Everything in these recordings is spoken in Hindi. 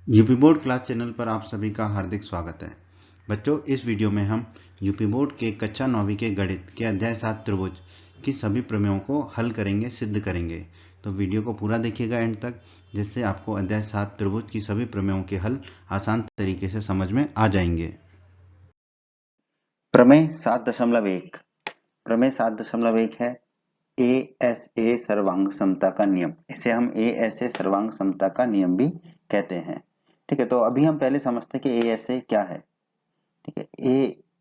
यूपी बोर्ड क्लास चैनल पर आप सभी का हार्दिक स्वागत है। बच्चों, इस वीडियो में हम यूपी बोर्ड के कक्षा 9वीं के गणित के अध्याय 7 त्रिभुज की सभी प्रमेयों को हल करेंगे, सिद्ध करेंगे। तो वीडियो को पूरा देखिएगा एंड तक, जिससे आपको अध्याय 7 त्रिभुज की सभी प्रमेयों के हल आसान तरीके से समझ में आ जाएंगे। प्रमेय 7.1 प्रमेय 7.1 है ASA सर्वांग समता का नियम। इसे हम ASA सर्वांग समता का नियम भी कहते हैं। ठीक है, तो अभी हम पहले समझते हैं कि ASA क्या है। ठीक है,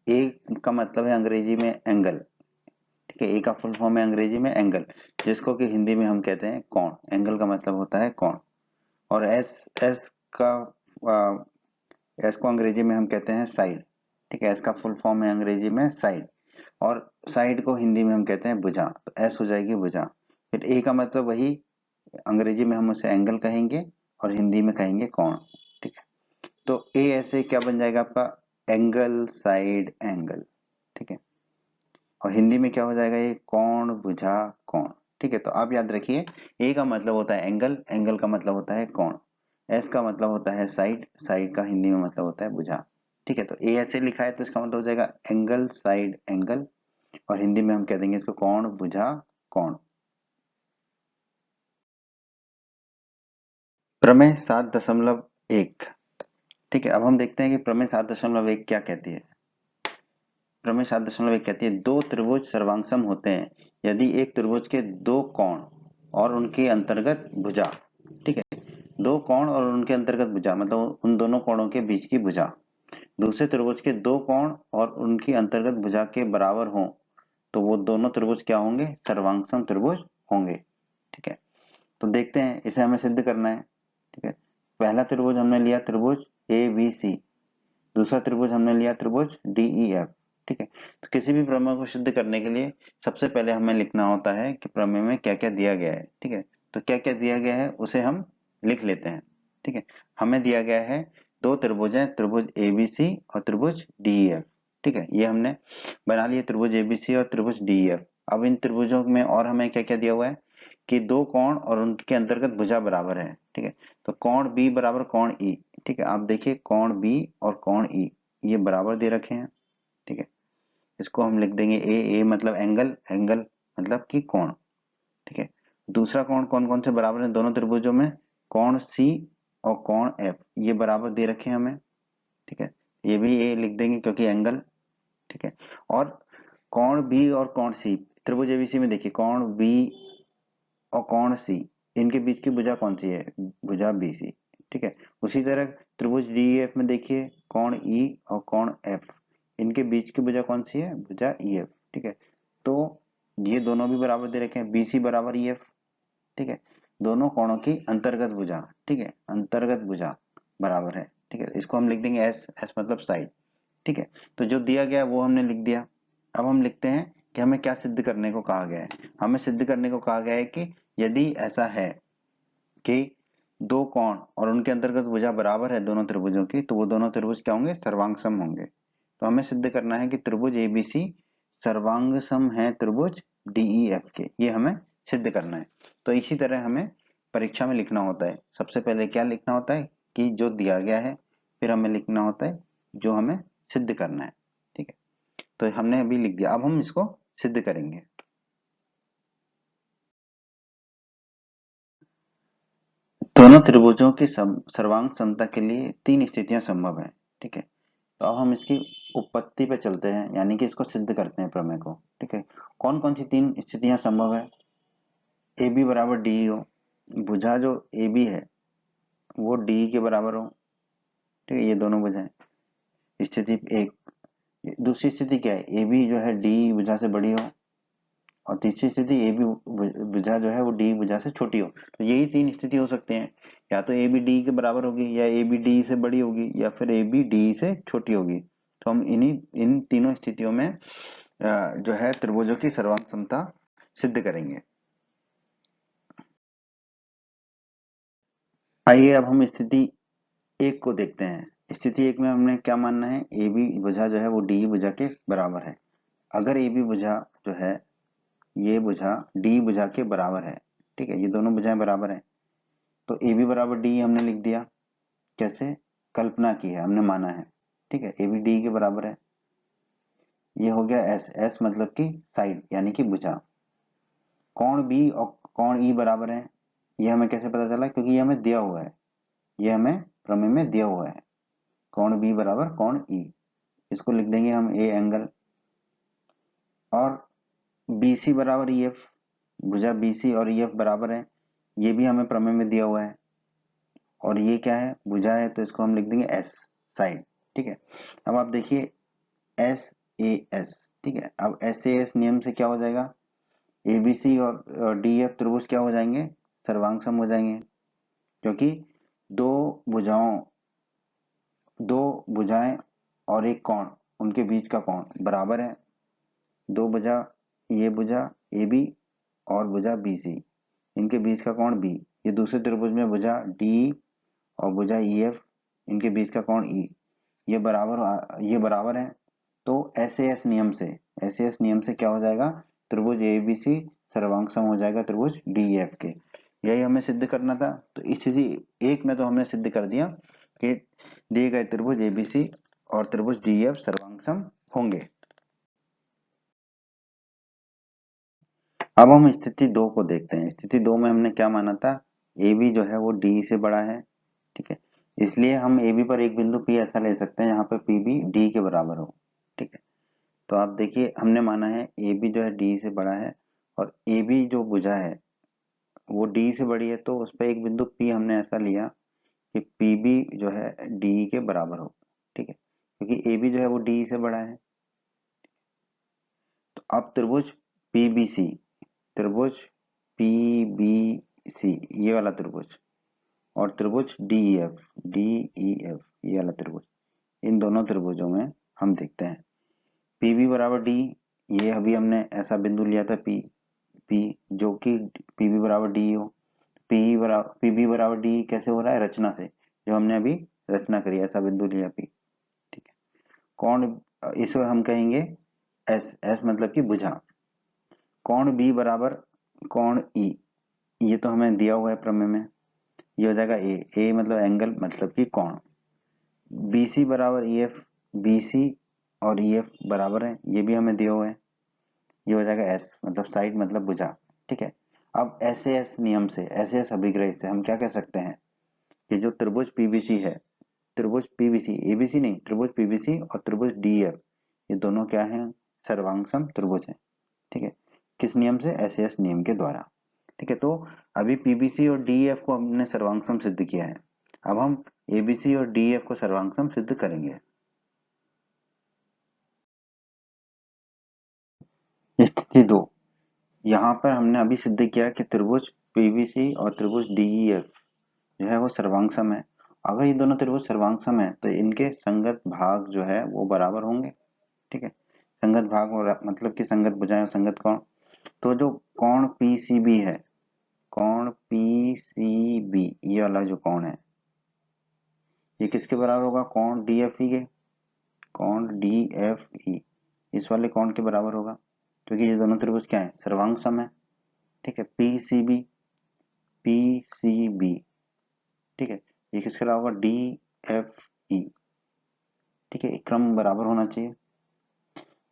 A का मतलब है अंग्रेजी में एंगल। ठीक है, A का फुल फॉर्म है अंग्रेजी में एंगल, जिसको कि हिंदी में हम कहते हैं कोण। एंगल का मतलब होता है कोण। और एस का एस को अंग्रेजी में हम कहते हैं साइड। ठीक है, एस का फुल फॉर्म है अंग्रेजी में साइड, और साइड को हिंदी में हम कहते हैं भुजा। तो एस हो जाएगी भुजा। फिर ए का मतलब वही, अंग्रेजी में हम उसे एंगल कहेंगे और हिंदी में कहेंगे कोण। ठीक है, तो ए ऐसे क्या बन जाएगा आपका, एंगल साइड एंगल। ठीक है, और हिंदी में क्या हो जाएगा, ये कोण भुजा कोण। ठीक है, तो आप याद रखिए, ए का मतलब होता है एंगल, एंगल का मतलब होता है कोण, एस का मतलब होता है साइड, साइड का हिंदी में मतलब होता है भुजा। ठीक है, तो ए ऐसे लिखा है तो इसका मतलब हो जाएगा एंगल साइड एंगल, और हिंदी में हम कह देंगे इसको कोण भुजा कोण। प्रमेय 7.1। ठीक है, अब हम देखते हैं कि प्रमेय 7.1 क्या कहती है। प्रमेय 7.1 कहती है दो त्रिभुज सर्वांगसम होते हैं यदि एक त्रिभुज के दो कोण और उनके अंतर्गत भुजा। ठीक है, दो कोण और उनके अंतर्गत भुजा मतलब उन दोनों कोणों के बीच की भुजा दूसरे त्रिभुज के दो कोण और उनकी अंतर्गत भुजा के बराबर हों, तो वो दोनों त्रिभुज क्या होंगे, सर्वांगसम त्रिभुज होंगे। ठीक है, तो देखते हैं, इसे हमें सिद्ध करना है। ठीक है, पहला त्रिभुज हमने लिया त्रिभुज ए बी सी, दूसरा त्रिभुज हमने लिया त्रिभुज डी ई एफ। ठीक है, तो किसी भी प्रमेय को सिद्ध करने के लिए सबसे पहले हमें लिखना होता है कि प्रमेय में क्या क्या दिया गया है। ठीक है, तो क्या क्या दिया गया है उसे हम लिख लेते हैं। ठीक है, हमें दिया गया है दो त्रिभुज है, त्रिभुज एबीसी और त्रिभुज डीईएफ। ठीक है, ये हमने बना लिए त्रिभुज एबीसी और त्रिभुज डीईएफ। अब इन त्रिभुजों में और हमें क्या क्या दिया हुआ है कि दो कोण और उनके अंतर्गत भुजा बराबर है। ठीक है, तो कोण बी बराबर कोण ई। ठीक है, आप देखिए कोण बी और कोण ई ये बराबर दे रखे हैं। ठीक है, इसको हम लिख देंगे ए मतलब एंगल, एंगल मतलब कि कोण। ठीक है, दूसरा कोण कौन कौन से बराबर है दोनों त्रिभुजों में, कोण सी और कोण एफ ये बराबर दे रखे हैं हमें। ठीक है, ये भी ए लिख देंगे क्योंकि एंगल। ठीक है, और कोण बी और कोण सी, त्रिभुज एबीसी में देखिए कोण बी और कोण सी, इनके बीच की भुजा कौन सी है, भुजा बीसी। ठीक है, उसी तरह त्रिभुज डीएफ में देखिए कोण ई और कोण एफ, इनके बीच की भुजा कौन सी है, भुजा ईएफ। ठीक है, तो ये दोनों भी बराबर दे रखे हैं, बीसी बराबर ईएफ। ठीक है, दोनों कोणों की अंतर्गत भुजा। ठीक है, अंतर्गत भुजा बराबर है। ठीक है, इसको हम लिख देंगे एस, एस मतलब साइड। ठीक है, तो जो दिया गया वो हमने लिख दिया। अब हम लिखते हैं कि हमें क्या सिद्ध करने को कहा गया है। हमें सिद्ध करने को कहा गया है कि यदि ऐसा है कि दो कोण और उनके अंतर्गत भुजा बराबर है दोनों त्रिभुजों की, तो वो दोनों त्रिभुज क्या होंगे, सर्वांगसम होंगे। तो हमें सिद्ध करना है कि त्रिभुज एबीसी सर्वांगसम है त्रिभुज डीईएफ के, ये हमें सिद्ध करना है। तो इसी तरह हमें परीक्षा में लिखना होता है। सबसे पहले क्या लिखना होता है कि जो दिया गया है, फिर हमें लिखना होता है जो हमें सिद्ध करना है। ठीक है, तो हमने अभी लिख दिया, अब हम इसको सिद्ध करेंगे। दोनों त्रिभुजों की सर्वांग समता के लिए तीन स्थितियां संभव है। ठीक है, तो अब हम इसकी उत्पत्ति पे चलते हैं, यानी कि इसको सिद्ध करते हैं प्रमेय को। ठीक है, कौन कौन सी तीन स्थितियां संभव है, ए बी बराबर डी हो, भुजा जो ए बी है वो डी के बराबर हो। ठीक है, ये दोनों भुजाएं, स्थिति एक। दूसरी स्थिति क्या है, ए बी जो है डी भुजा से बड़ी हो, और तीसरी स्थिति ए बी भुजा जो है वो डी भुजा से छोटी हो। तो यही तीन स्थिति हो सकते हैं, या तो ए बी डी के बराबर होगी, या ए बी डी से बड़ी होगी, या फिर ए बी डी से छोटी होगी। तो हम इन तीनों स्थितियों में जो है त्रिभुजों की सर्वांग क्षमता सिद्ध करेंगे। आइए अब हम स्थिति एक को देखते हैं। स्थिति एक में हमने क्या मानना है, ए बी भुजा जो है वो डी भुजा के बराबर है। अगर ए बी भुजा जो है ये भुजा डी भुजा के बराबर है। ठीक है, ये दोनों भुजाएं बराबर है, तो ए बी बराबर डी हमने लिख दिया। कैसे कल्पना की है, हमने माना है, ठीक है। ए बी डी के बराबर है। ये हो गया एस, एस मतलब कि साइड यानी कि भुजा। कोण बी और कोण ई बराबर है, ये हमें कैसे पता चला, क्योंकि ये हमें दिया हुआ है, ये हमें प्रमेय में दिया हुआ है। कोण बी बराबर कोण ई, इसको लिख देंगे हम ए एंगल। और बी सी बराबर ई एफ, भुजा बी सी और ई एफ बराबर है, ये भी हमें प्रमेय में दिया हुआ है। और ये क्या है, भुजा है, तो इसको हम लिख देंगे एस, साइड, ठीक है। अब आप देखिए एस ए एस, ठीक है। अब एस ए एस नियम से क्या हो जाएगा, ए बी सी और डी एफ त्रिभुज क्या हो जाएंगे, सर्वांग सम हो जाएंगे, क्योंकि दो भुजाओं दो भुजाएं और एक कोण, उनके बीच का कोण बराबर है। दो भुजा, ये भुजा ए बी और भुजा बी सी, इनके बीच का कोण बी। ये दूसरे त्रिभुज में भुजा डी और भुजा ई एफ, इनके बीच का कोण ई, ये बराबर है। तो एस नियम से, एस नियम से क्या हो जाएगा, त्रिभुज ए बी सी सर्वांग सम हो जाएगा त्रिभुज डी एफ के। यही हमें सिद्ध करना था। तो स्थिति एक में तो हमने सिद्ध कर दिया कि दिए गए त्रिभुज ए बी सी और त्रिभुज डी एफ सर्वांग सम होंगे। अब हम स्थिति दो को देखते हैं। स्थिति दो में हमने क्या माना था, ए बी जो है वो डी से बड़ा है, ठीक है। इसलिए हम ए बी पर एक बिंदु पी ऐसा ले सकते हैं जहां पर पी बी डी के बराबर हो, ठीक है। तो आप देखिए हमने माना है ए बी जो है डी से बड़ा है, और ए बी जो भुजा है वो डी से बड़ी है, तो उस पर एक बिंदु पी हमने ऐसा लिया कि पी बी जो है डी के बराबर हो, ठीक है, क्योंकि ए बी जो है वो डी से बड़ा है। तो अब त्रिभुज पी बी सी, त्रिभुज पी बी सी, ये वाला त्रिभुज, और त्रिभुज डी ई एफ, ये वाला त्रिभुज, इन दोनों त्रिभुजों में हम देखते हैं पी बी बराबर डी, ये अभी हमने ऐसा बिंदु लिया था पी पी, जो कि पी बी बराबर डी हो। पी बी बराबर डी कैसे हो रहा है, रचना से, जो हमने अभी रचना करी, ऐसा बिंदु लिया पी, ठीक है। कौन, इसको हम कहेंगे एस, एस मतलब कि भुजा। कौन बी बराबर कौन ई, ये तो हमें दिया हुआ है प्रमेय में, ये हो जाएगा ए, ए मतलब एंगल मतलब कि कोण। बी सी बराबर ई एफ, बी सी और ई एफ बराबर है, ये भी हमें दिया हुआ है, ये हो जाएगा एस मतलब साइड मतलब भुजा, ठीक है। अब एस नियम से, एस अभिग्रह से हम क्या कह सकते हैं कि जो त्रिभुज पीबीसी है, त्रिभुज पीबीसी, एबीसी नहीं, त्रिभुज पीबीसी और त्रिभुज डीएफ, ये दोनों क्या हैं, सर्वांगसम त्रिभुज हैं, ठीक है। किस नियम से, एस नियम के द्वारा, ठीक है। तो अभी पीबीसी और डीएफ को हमने सर्वांगसम सिद्ध किया है, अब हम एबीसी और डीएफ को सर्वांगसम सिद्ध करेंगे। स्थिति दो, यहाँ पर हमने अभी सिद्ध किया कि त्रिभुज पीबीसी और त्रिभुज डीईएफ जो है वो सर्वांगसम है। अगर ये दोनों त्रिभुज सर्वांगसम है तो इनके संगत भाग जो है वो बराबर होंगे, ठीक है। संगत भाग मतलब कि संगत भुजाएं और संगत कोण। तो जो कोण पीसीबी है, कोण पीसीबी, ये वाला जो कोण है, ये किसके बराबर होगा, कोण डीएफई के, कोण डीएफई इस वाले कोण के बराबर होगा, क्योंकि ये दोनों त्रिभुज क्या है, सर्वांगसम है, ठीक है। पीसीबी, पीसीबी, ठीक है, ये किसके अलावा डी एफ ई, ठीक है, क्रम बराबर होना चाहिए।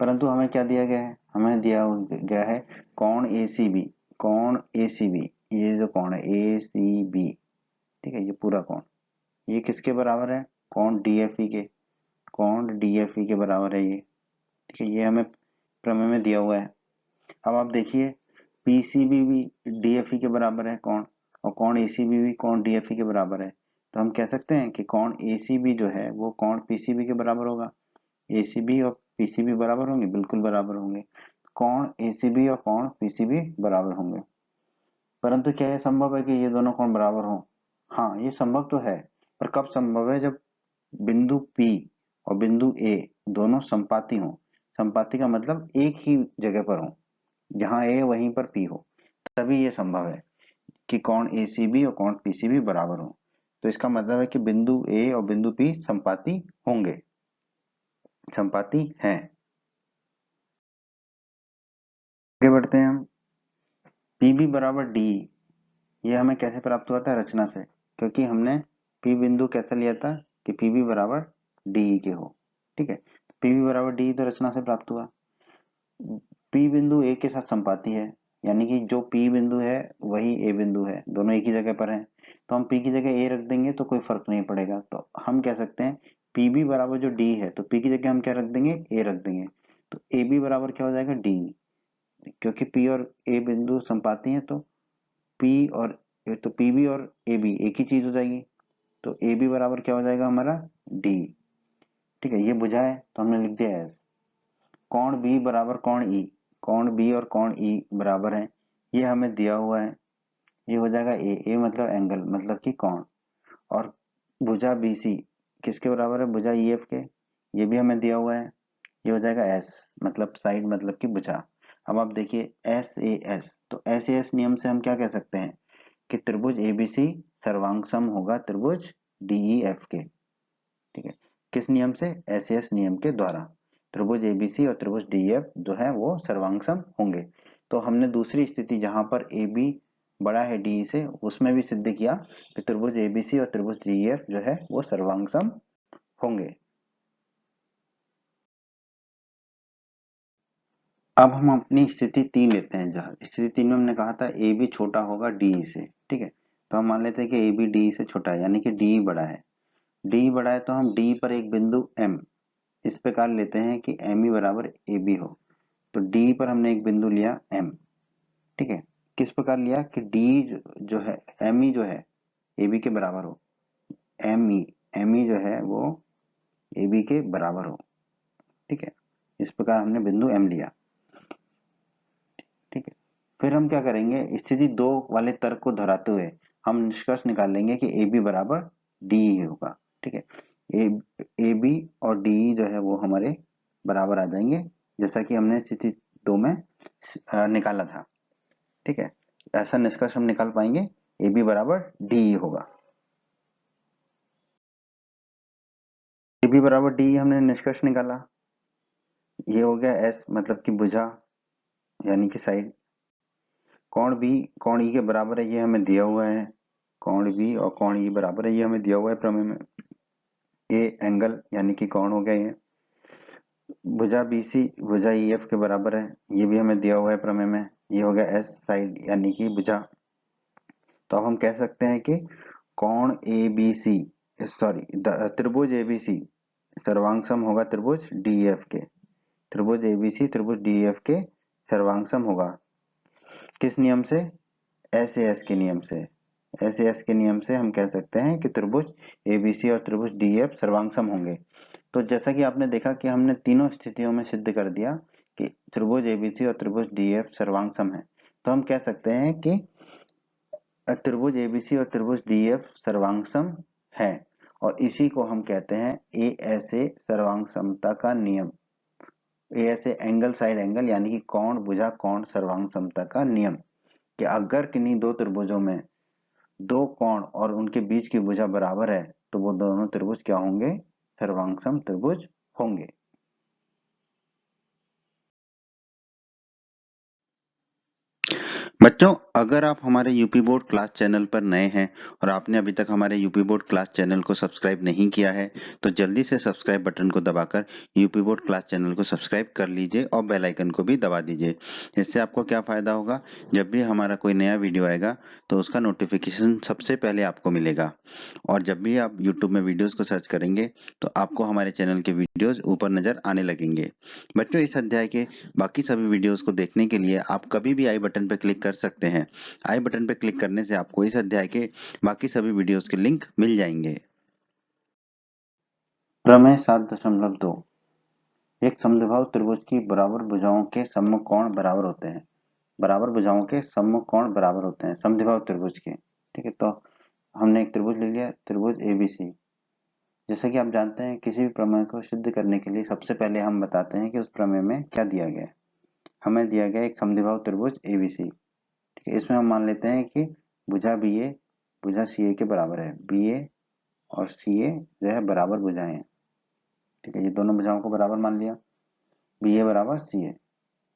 परंतु हमें क्या दिया गया है, हमें दिया गया है कोण ए सी बी, कोण ए सी बी, ये जो कोण है ए सी बी, ठीक है, ये पूरा कोण, ये किसके बराबर है, कोण डी एफ ई के, कोण डी एफ ई के बराबर है ये, ठीक है। ये हमें प्रमेय में दिया हुआ है। अब आप देखिए पीसीबी भी डीएफई के बराबर है कोण, और कोण एसीबी भी कोण डीएफई के बराबर है, तो हम कह सकते हैं कि कोण एसीबी जो है वो कोण पीसीबी के बराबर होगा। एसीबी और पीसीबी बराबर होंगे, बिल्कुल बराबर होंगे, कोण एसीबी और कोण पीसीबी बराबर होंगे। परंतु क्या यह संभव है कि ये दोनों कोण बराबर हों, हाँ ये संभव तो है, पर कब संभव है, जब बिंदु P और बिंदु A दोनों संपाती हों। संपाती का मतलब एक ही जगह पर हो, जहां ए वहीं पर पी हो, तभी ये संभव है कि कोण एसीबी और कोण पीसीबी बराबर हो। तो इसका मतलब है कि बिंदु ए और बिंदु पी संपाती होंगे, संपाती हैं। आगे बढ़ते हैं हम। पीबी बराबर डी, ये हमें कैसे प्राप्त हुआ था, रचना से, क्योंकि हमने पी बिंदु कैसा लिया था कि पी बी बराबर डी के हो, ठीक है। पी बी बराबर डी तो रचना से प्राप्त हुआ। पी बिंदु ए के साथ संपाती है, यानी कि जो पी बिंदु है वही ए बिंदु है, दोनों एक ही जगह पर हैं, तो हम पी की जगह ए रख देंगे तो कोई फर्क नहीं पड़ेगा। तो हम कह सकते हैं पी बी बराबर जो डी है, तो पी की जगह हम क्या रख देंगे, ए रख देंगे। तो ए बी बराबर क्या हो जाएगा, डी, क्योंकि पी और ए बिंदु संपाती हैं, तो पी और तो पी बी और ए बी एक ही चीज हो जाएगी। तो ए बी बराबर क्या हो जाएगा हमारा, डी, ठीक है। ये बुझा है तो हमने लिख दिया एस। कोण बी बराबर कोण ई, कोण बी और कोण ई बराबर है, ये हमें दिया हुआ है, ये हो जाएगा ए मतलब एंगल मतलब कि कोण। और भुजा बी सी किसके बराबर है, भुजा ई एफ के, ये भी हमें दिया हुआ है, ये हो जाएगा एस मतलब साइड मतलब कि भुजा। अब आप देखिए एस ए एस, तो एस ए एस नियम से हम क्या कह सकते हैं कि त्रिभुज एबीसी सर्वांग होगा त्रिभुज डीई एफ के, ठीक है। किस नियम से, एस एस नियम के द्वारा त्रिभुज एबीसी और त्रिभुज डीएफ जो है वो सर्वांग होंगे। तो हमने दूसरी स्थिति जहां पर ए बी बड़ा है डी से, उसमें भी सिद्ध किया कि त्रिभुज एबीसी और त्रिभुज डीएफ जो है वो सर्वांग होंगे। अब हम अपनी स्थिति 3 लेते हैं, जहां स्थिति 3 में हमने कहा था ए बी छोटा होगा डी से, ठीक है। तो हम मान लेते हैं कि ए बी डी से छोटा है, यानी कि डी बड़ा है। डी बड़ा है तो हम डी पर एक बिंदु एम इस प्रकार लेते हैं कि एम ई बराबर ए बी हो। तो डी पर हमने एक बिंदु लिया एम, ठीक है। किस प्रकार लिया कि डी जो है एम ई जो है ए बी के बराबर हो, एम ई जो है वो ए बी के बराबर हो, ठीक है। इस प्रकार हमने बिंदु एम लिया, ठीक है। फिर हम क्या करेंगे, स्थिति 2 वाले तर्क को दोहराते हुए हम निष्कर्ष निकाल लेंगे कि ए बी बराबर डी होगा, ठीक है। ए बी और डी जो है वो हमारे बराबर आ जाएंगे, जैसा कि हमने स्थिति 2 में निकाला था, ठीक है। ऐसा निष्कर्ष हम निकाल पाएंगे, ए बी बराबर डी होगा। ए बी बराबर डी हमने निष्कर्ष निकाला, ये हो गया एस मतलब कि भुजा यानी कि साइड। कोण बी कोण ई के बराबर है, ये हमें दिया हुआ है, कोण बी और कोण ई बराबर है, ये हमें दिया हुआ है प्रमेय में। ए एंगल यानी कि कोण हो गया ये। भुजा बी सी भुजा ई एफ के बराबर है, ये भी हमें दिया हुआ है प्रमेय में, ये हो गया एस साइड यानी कि भुजा। तो अब हम कह सकते हैं कि कोण ए बी सी सॉरी त्रिभुज ए बी सी सर्वांग सम होगा त्रिभुज डी एफ के, त्रिभुज ए बी सी त्रिभुज डी एफ के सर्वांग सम होगा। किस नियम से, एस ए एस के नियम से। एस ए एस के नियम से हम कह सकते हैं कि त्रिभुज एबीसी और त्रिभुज डीएफ सर्वांग सम होंगे। तो जैसा कि आपने देखा कि हमने तीनों स्थितियों में सिद्ध कर दिया कि त्रिभुज एबीसी और त्रिभुज डीएफ सर्वांग सम है, तो हम कह सकते हैं कि त्रिभुज एबीसी और त्रिभुज डीएफ सर्वांग सम है, और इसी को हम कहते हैं ए एस ए सर्वांग समता का नियम, A S A angle side angle यानी कि कोण भुजा कोण सर्वांग समता का नियम, कि अगर किन्हीं दो त्रिभुजों में दो कोण और उनके बीच की भुजा बराबर है तो वो दोनों त्रिभुज क्या होंगे, सर्वांगसम त्रिभुज होंगे। बच्चों, अगर आप हमारे यूपी बोर्ड क्लास चैनल पर नए हैं और आपने अभी तक हमारे यूपी बोर्ड क्लास चैनल को सब्सक्राइब नहीं किया है, तो जल्दी से सब्सक्राइब बटन को दबाकर यूपी बोर्ड क्लास चैनल को सब्सक्राइब कर लीजिए और बेल आइकन को भी दबा दीजिए। इससे आपको क्या फायदा होगा, जब भी हमारा कोई नया वीडियो आएगा तो उसका नोटिफिकेशन सबसे पहले आपको मिलेगा, और जब भी आप यूट्यूब में वीडियोज को सर्च करेंगे तो आपको हमारे चैनल के वीडियोज ऊपर नजर आने लगेंगे। बच्चों, इस अध्याय के बाकी सभी वीडियोज को देखने के लिए आप कभी भी आई बटन पर क्लिक कर सकते हैं। आई बटन पर क्लिक करने से आपको इस अध्याय के बाकी सभी वीडियोस के लिंक मिल जाएंगे। प्रमेय 7.2, एक समद्विबाहु त्रिभुज की बराबर भुजाओं के सम्मुख कोण बराबर होते हैं। बराबर भुजाओं के सम्मुख कोण बराबर होते हैं समद्विबाहु त्रिभुज के, ठीक है। तो हमने एक त्रिभुज ले लिया, त्रिभुज एबीसी। जैसा कि आप जानते हैं किसी भी प्रमेय को सिद्ध करने के लिए सबसे पहले हम बताते हैं कि उस प्रमेय में क्या दिया गया है। हमें दिया गया एक समद्विबाहु त्रिभुज एबीसी, ठीक है। इसमें हम मान लेते हैं कि भुजा बी ए भुजा सी ए के बराबर है, बी ए और सी ए जो है बराबर भुजाएं हैं, ठीक है। ये दोनों भुजाओं को बराबर मान लिया, बी ए बराबर सी ए।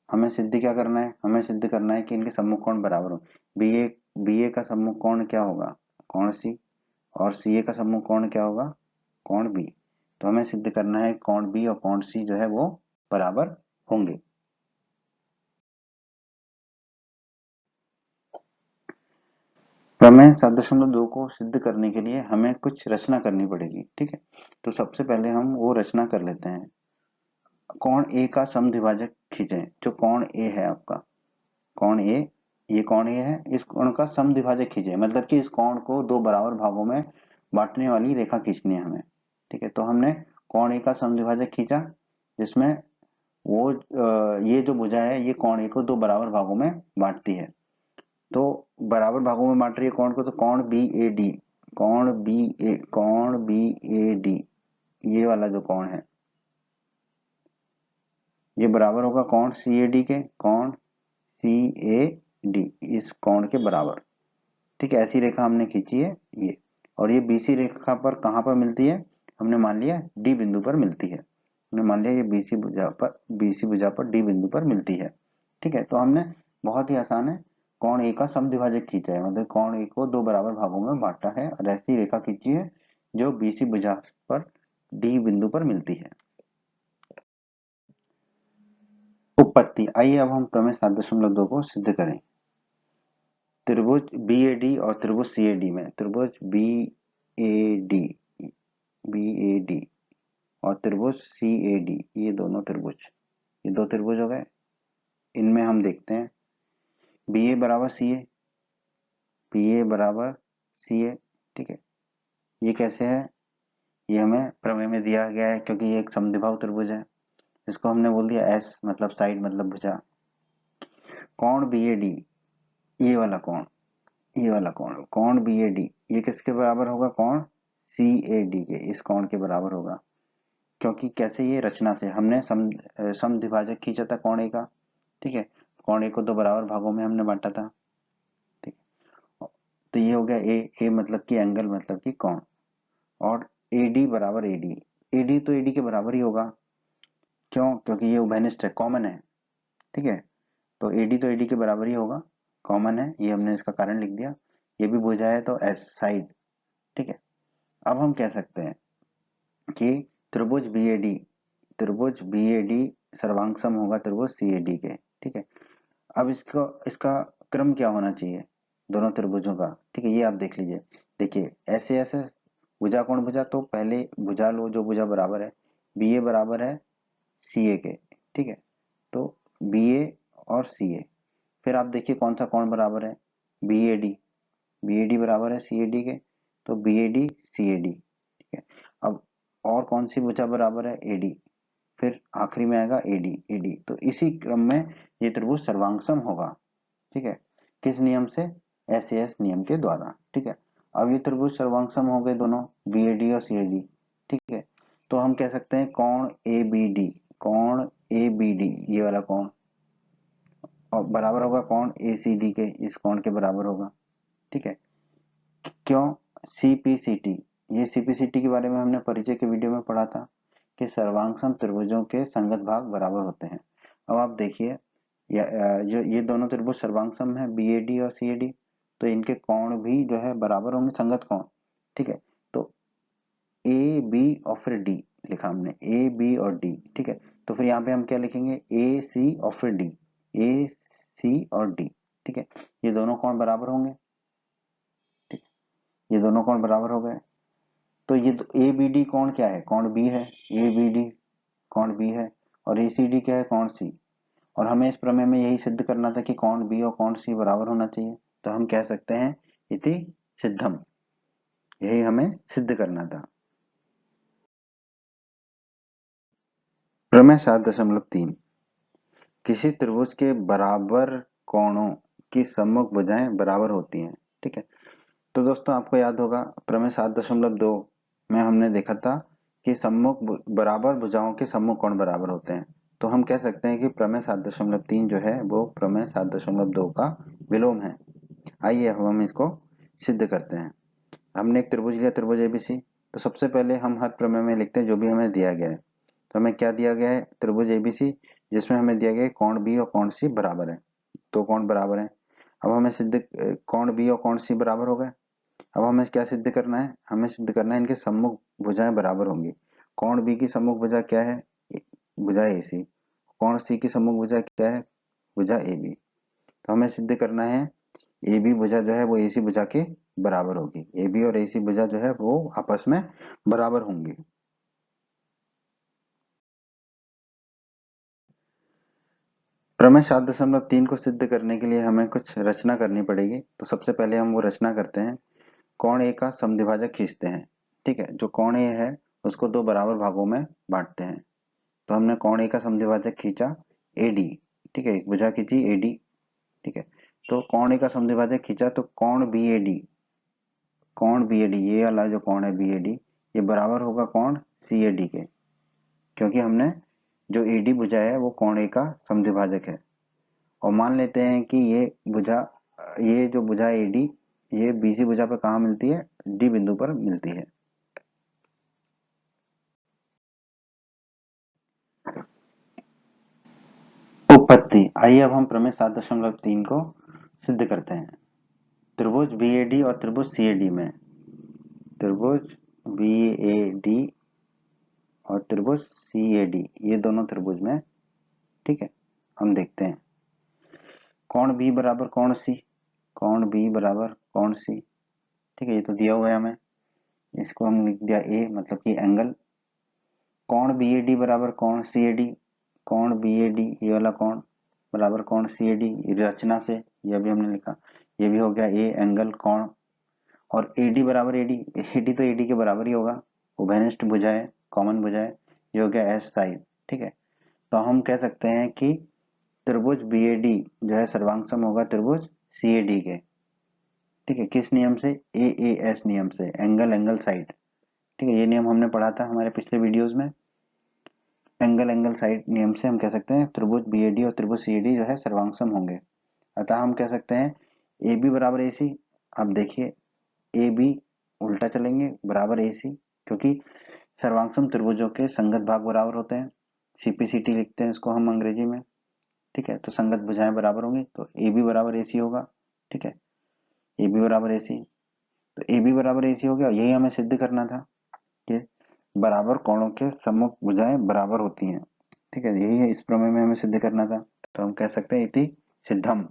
हमें सिद्ध क्या करना है, हमें सिद्ध करना है कि इनके सम्मुख कोण बराबर हो। बी ए का सम्मुख कोण क्या होगा, कोण सी, और CA का सम्मुख कोण क्या होगा? कोण B। तो हमें सिद्ध करना है कोण B और कोण C जो है वो बराबर होंगे। प्रमेय 7.2 को सिद्ध करने के लिए हमें कुछ रचना करनी पड़ेगी, ठीक है। तो सबसे पहले हम वो रचना कर लेते हैं। कोण A का समद्विभाजक खींचें। जो कोण A है आपका, कोण A, ये कोण A है, इस कोण का समद्विभाजक खींचें, मतलब कि इस कोण को दो बराबर भागों में बांटने वाली रेखा खींचनी है हमें, ठीक है। तो हमने कोण A का समद्विभाजक खींचा, जिसमें वो ये जो भुजा है ये कोण A को दो बराबर भागों में बांटती है। तो बराबर भागों में बांट रही है कोण को, तो कोण BAD, कोण BAD, ये वाला जो कोण है ये बराबर होगा कोण CAD के, कोण CAD इस कोण के बराबर, ठीक है। ऐसी रेखा हमने खींची है ये, और ये BC रेखा पर कहाँ पर मिलती है? हमने मान लिया D बिंदु पर मिलती है। हमने मान लिया ये BC भुजा पर D बिंदु पर मिलती है, ठीक है। तो हमने बहुत ही आसान है, कोण A का समद्विभाजक खींचा है, मतलब कोण A को दो बराबर भागों में बांटा है और ऐसी रेखा खींची है जो BC भुजा पर D बिंदु पर मिलती है। उपपत्ति, आइए अब हम प्रमेय 7.2 को सिद्ध करें। त्रिभुज BAD और त्रिभुज CAD में, त्रिभुज BAD और त्रिभुज CAD, ये दोनों त्रिभुज, ये दो त्रिभुज हो गए। इनमें हम देखते हैं BA बराबर CA, ठीक है। ये कैसे है? ये हमें प्रमेय में दिया गया है, क्योंकि ये एक समद्विबाहु त्रिभुज है। इसको हमने बोल दिया S, मतलब साइड, मतलब भुजा। कोण BAD, ये वाला कोण, कोण BAD ये किसके बराबर होगा? कोण CAD के, इस कोण के बराबर होगा। क्योंकि कैसे? ये रचना से हमने समद्विभाजक खींचा था कोण A का, ठीक है। कोण A को दो बराबर भागों में हमने बांटा था, ठीक है। तो ये हो गया A मतलब कि एंगल, मतलब कि कोण। और AD बराबर AD तो AD के बराबर ही होगा। क्यों? क्योंकि ये उभयनिष्ठ है, कॉमन है, ठीक है। तो AD तो AD के बराबर ही होगा, कॉमन है, ये हमने इसका कारण लिख दिया। ये भी भुजा है तो S साइड, ठीक है। अब हम कह सकते हैं कि त्रिभुज BAD सर्वांग होगा त्रिभुज CAD के, ठीक है। अब इसका क्रम क्या होना चाहिए दोनों त्रिभुजों का, ठीक है। ये आप देख लीजिए, देखिए ऐसे भुजा कोण भुजा, तो पहले भुजा लो जो भुजा बराबर है, BA बराबर है CA के, ठीक है। तो BA और CA, फिर आप देखिए कौन सा कोण बराबर है? BAD बराबर है CAD के, तो BAD CAD, ठीक है। अब और कौन सी भुजा बराबर है? AD, फिर आखिरी में आएगा AD। तो इसी क्रम में ये त्रिभुज सर्वांग होगा, ठीक है। किस नियम से? SAS नियम के द्वारा, ठीक है। अब ये त्रिभुज सर्वांग हो गए दोनों, BAD और CAD, ठीक है। तो हम कह सकते हैं कोण ABD, ये वाला कोण, और बराबर होगा कोण ACD के, इस कोण के बराबर होगा, ठीक है। क्यों? CPCT, ये CPCT के बारे में हमने परिचय के वीडियो में पढ़ा था कि सर्वांग त्रिभुजों के संगत भाग बराबर होते हैं। अब आप देखिए जो ये दोनों त्रिभुज सर्वांग है BAD और CAD, तो इनके कोण भी जो है बराबर होंगे, संगत कोण, ठीक है। तो AB और फिर D लिखा हमने, AB और D, ठीक है। तो फिर यहाँ पे हम क्या लिखेंगे? AC और फिर D, AC और D, ठीक है। ये दोनों कोण बराबर होंगे, ठीक है। ये दोनों कोण बराबर हो गए। तो ये ABD कोण क्या है? कोण B है, ABD कोण B है, और ACD क्या है? कोण C। और हमें इस प्रमेय में यही सिद्ध करना था कि कोण B और कोण C बराबर होना चाहिए। तो हम कह सकते हैं इति सिद्धम, यही हमें सिद्ध करना था। प्रमेय 7.3, किसी त्रिभुज के बराबर कोणों की सम्मुख भुजाएं बराबर होती हैं, ठीक है। तो दोस्तों आपको याद होगा प्रमेय 7.2 में हमने देखा था कि बराबर भुजाओं के सम्मुख कोण बराबर होते हैं। तो हम कह सकते हैं कि प्रमेय 7.3 जो है वो प्रमेय 7.2 का विलोम है। आइए अब हम इसको सिद्ध करते हैं। हमने एक त्रिभुज लिया, त्रिभुज ABC। तो सबसे पहले हम हर प्रमेय में लिखते हैं जो भी हमें दिया गया है। तो हमें क्या दिया गया है? त्रिभुज ABC, जिसमें हमें दिया गया है कोण B और कोण C बराबर है, दो कोण बराबर है। अब हमें सिद्ध कोण B और कोण C बराबर हो गए। अब हमें क्या सिद्ध करना है? हमें सिद्ध करना है इनके सम्मुख भुजाएं बराबर होंगी। कोण बी की सम्मुख भुजा क्या है? भुजा AC। कोण सी की सम्मुख भुजा क्या है? भुजा AB। तो हमें सिद्ध करना है AB भुजा जो है वो AC भुजा के बराबर होगी। AB और AC भुजा जो है वो आपस में बराबर होंगी। प्रमेय 7.3 को सिद्ध करने के लिए हमें कुछ रचना करनी पड़ेगी। तो सबसे पहले हम वो रचना करते हैं। कोण A का समद्विभाजक खींचते हैं। ठीक है, जो कोण A है उसको दो बराबर भागों में बांटते हैं। तो हमने कोण A का समद्विभाजक खींचा AD। ठीक है, एक भुजा खींची AD। ठीक है, तो कोण A का समद्विभाजक खींचा तो कोण BAD, कोण BAD ये वाला जो कोण है BAD ये बराबर होगा कोण CAD के, क्योंकि हमने जो AD भुजा है वो कोण A का समद्विभाजक है। और मान लेते हैं कि ये जो भुजा AD ये BC भुजा पर कहाँ मिलती है? D बिंदु पर मिलती है। उपपत्ति। आइए अब हम प्रमेय 7.3 को सिद्ध करते हैं। त्रिभुज BAD और त्रिभुज CAD में, त्रिभुज BAD और त्रिभुज CAD ये दोनों त्रिभुज में, ठीक है, हम देखते हैं कोण B बराबर कोण C, कोण B बराबर कोण C। ठीक है, ये तो दिया हुआ है हमें, इसको हम लिख दिया A मतलब कि एंगल। कोण BAD बराबर कोण CAD, कोण BAD ये वाला कोण बराबर कोण CAD रचना से, ये भी हमने लिखा, ये भी हो गया A एंगल कोण। और AD बराबर AD तो AD के बराबर ही होगा, उभयनिष्ठ भुजा है, कॉमन भुजा है, ये हो गया S साइड। ठीक है, तो हम कह सकते हैं कि त्रिभुज BAD जो है सर्वांग होगा त्रिभुज CAD के। ठीक है, किस नियम से? AAS नियम से, एंगल एंगल साइड। ठीक है, ये नियम हमने पढ़ा था हमारे पिछले वीडियोस में। एंगल एंगल साइड नियम से हम कह सकते हैं त्रिभुज BAD और त्रिभुज CAD जो है सर्वांग होंगे। अतः हम कह सकते हैं AB बराबर AC। अब देखिए AB उल्टा चलेंगे बराबर AC, क्योंकि सर्वांग त्रिभुजों के संगत भाग बराबर होते हैं। CPCT लिखते हैं इसको हम अंग्रेजी में। ठीक है, तो संगत भुजाएं बराबर होंगी, तो AB बराबर AC होगा। ठीक है, AB बराबर AC, तो AB बराबर AC हो गया। यही हमें सिद्ध करना था कि बराबर कोणों के सम्मुख भुजाएं बराबर होती हैं। ठीक है, यही है इस प्रमेय में हमें सिद्ध करना था। तो हम कह सकते हैं इति सिद्धम।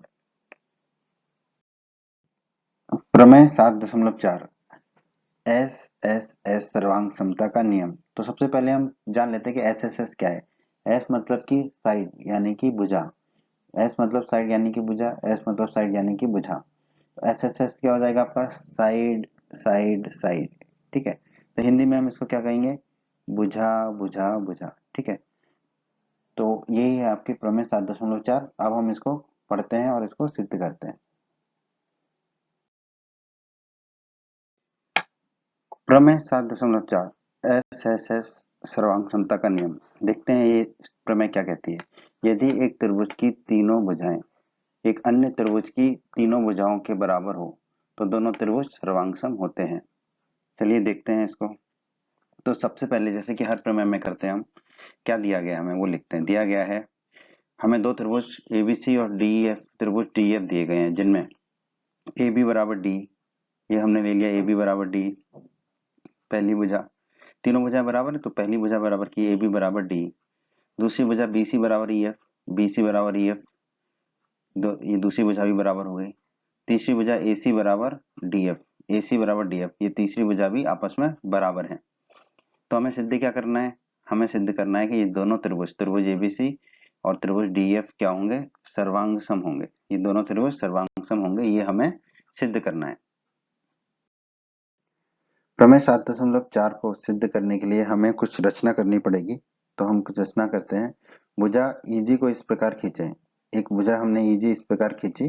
प्रमेय 7.4 एस एस एस सर्वांग समता का नियम। तो सबसे पहले हम जान लेते हैं कि एस एस एस क्या है। एस मतलब कि साइड यानी कि भुजा, एस मतलब साइड यानी कि भुजा, एस मतलब साइड यानी कि भुजा। एस एस एस क्या हो जाएगा आपका? Side side side. ठीक है, तो हिंदी में हम इसको क्या कहेंगे? भुजा भुजा भुजा। ठीक है, तो यही है आपकी प्रमेय 7.4। अब हम इसको पढ़ते हैं और इसको सिद्ध करते हैं। प्रमेय 7.4 एस एस एस सर्वांग समता का नियम। देखते हैं ये प्रमेय क्या कहती है। यदि एक त्रिभुज की तीनों भुजाएं एक अन्य त्रिभुज की तीनों भुजाओं के बराबर हो तो दोनों त्रिभुज सर्वांग होते हैं। चलिए देखते हैं इसको। तो सबसे पहले जैसे कि हर प्रमेय में करते हैं हम, क्या दिया गया हमें वो लिखते हैं। दिया गया है हमें दो त्रिभुज ABC और DEF, त्रिभुज DEF दिए गए हैं, जिनमें AB बराबर D, ये हमने ले लिया AB बराबर D पहली भुजा। तीनों भुजा बराबर है तो पहली भुजा बराबर की AB बराबर D, दूसरी भुजा BC बराबर EF, BC बराबर EF, ये दूसरी भुजा भी बराबर हो गई। तीसरी भुजा AC बराबर DF, AC बराबर DF, ये तीसरी भुजा भी आपस में बराबर है। तो हमें सिद्ध क्या करना है? हमें सिद्ध करना है कि ये दोनों त्रिभुज, त्रिभुज ABC और त्रिभुज DF क्या होंगे? सर्वांग सम होंगे। ये दोनों त्रिभुज सर्वांग सम होंगे, ये हमें सिद्ध करना है। प्रमेय 7.4 को सिद्ध करने के लिए हमें कुछ रचना करनी पड़ेगी। तो हम कुछ रचना करते हैं। भुजा EG को इस प्रकार खींचे, एक भुजा हमने EG इस प्रकार खींची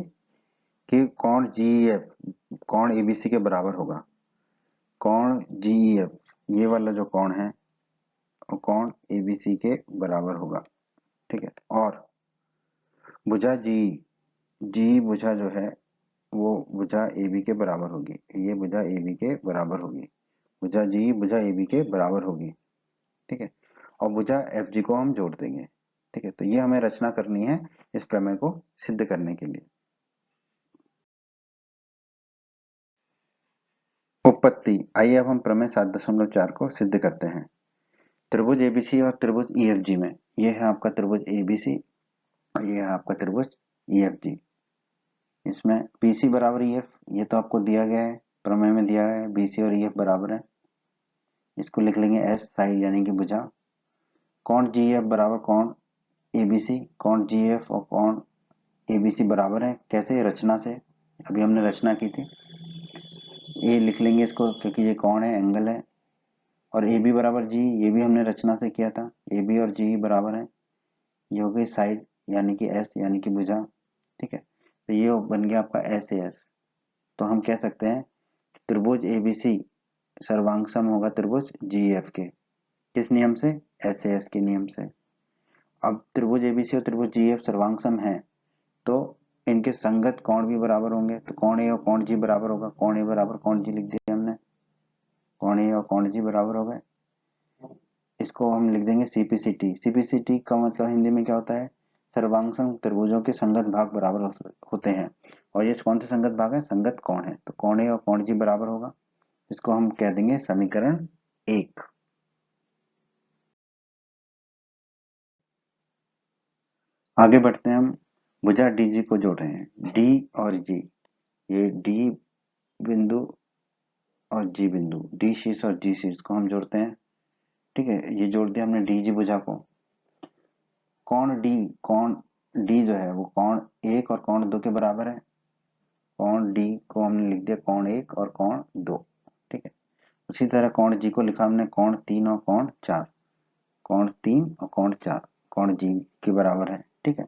कि कोण GEF कोण ABC के बराबर होगा। कोण GEF ये वाला जो कोण है वो कोण ABC के बराबर होगा। ठीक है, और भुजा जी भुजा जो है वो भुजा AB के बराबर होगी। ये भुजा AB के बराबर होगी, भुजा जी भुजा AB के बराबर होगी। ठीक है, और भुजा FG को हम जोड़ देंगे। ठीक है, तो ये हमें रचना करनी है इस प्रमेय को सिद्ध करने के लिए। उपपत्ति। आइए अब हम प्रमेय 7.4 को सिद्ध करते हैं। त्रिभुज एबीसी और त्रिभुज ईएफजी में, ये है आपका त्रिभुज एबीसी और ये है आपका त्रिभुज ईएफजी। इसमें बीसी बराबर ईएफ, ये तो आपको दिया गया है, प्रमेय में दिया है बीसी और ईएफ बराबर है। इसको लिख लेंगे एस, साइड यानी कि भुजा। कोण जीएफ बराबर कोण एबीसी, कोण जीएफ और कोण एबीसी बराबर है। कैसे? रचना से, अभी हमने रचना की थी। ए लिख लेंगे इसको क्योंकि ये कोण है, एंगल है। और ए बी बराबर जी, ये भी हमने रचना से किया था। ए बी और जी बराबर है, ये हो गई साइड यानी कि एस यानी कि भुजा। ठीक है, तो ये बन गया आपका एस ए एस। तो हम कह सकते हैं त्रिभुज एबीसी सर्वांग सम होगा त्रिभुज जीएफ के। किस नियम से? एस ए एस के नियम से। अब त्रिभुज एबीसी और त्रिभुज जीएफ सर्वांग सम है तो इनके संगत कोण भी बराबर होंगे। तो कोण ए और कोण जी बराबर होगा। कोण ए बराबर कोण जी लिख दिया हमने, कोण ए और कोण जी बराबर हो गए। इसको हम लिख देंगे सीपीसीटी। सीपीसीटी का मतलब हिंदी में क्या होता है? सर्वांग सम त्रिभुजों के संगत भाग बराबर होते हैं। और ये कौन से संगत भाग है? संगत कोण है। तो कोण ए और कोण जी बराबर होगा। इसको हम कह देंगे समीकरण 1। आगे बढ़ते हैं, हम भुजा डीजी को जोड़ रहे हैं। डी और जी, ये डी बिंदु और जी बिंदु, डी शीर्ष और जी शीर्ष को हम जोड़ते हैं। ठीक है, ये जोड़ दिया हमने डीजी भुजा को। कोण डी जो है वो कोण 1 और कोण 2 के बराबर है। कोण डी को हमने लिख दिया कोण 1 और कोण 2। ठीक है, उसी तरह कोण जी को लिखा हमने कोण 3 और कोण 4। कोण 3 और कोण 4 कोण जी के बराबर है। ठीक है,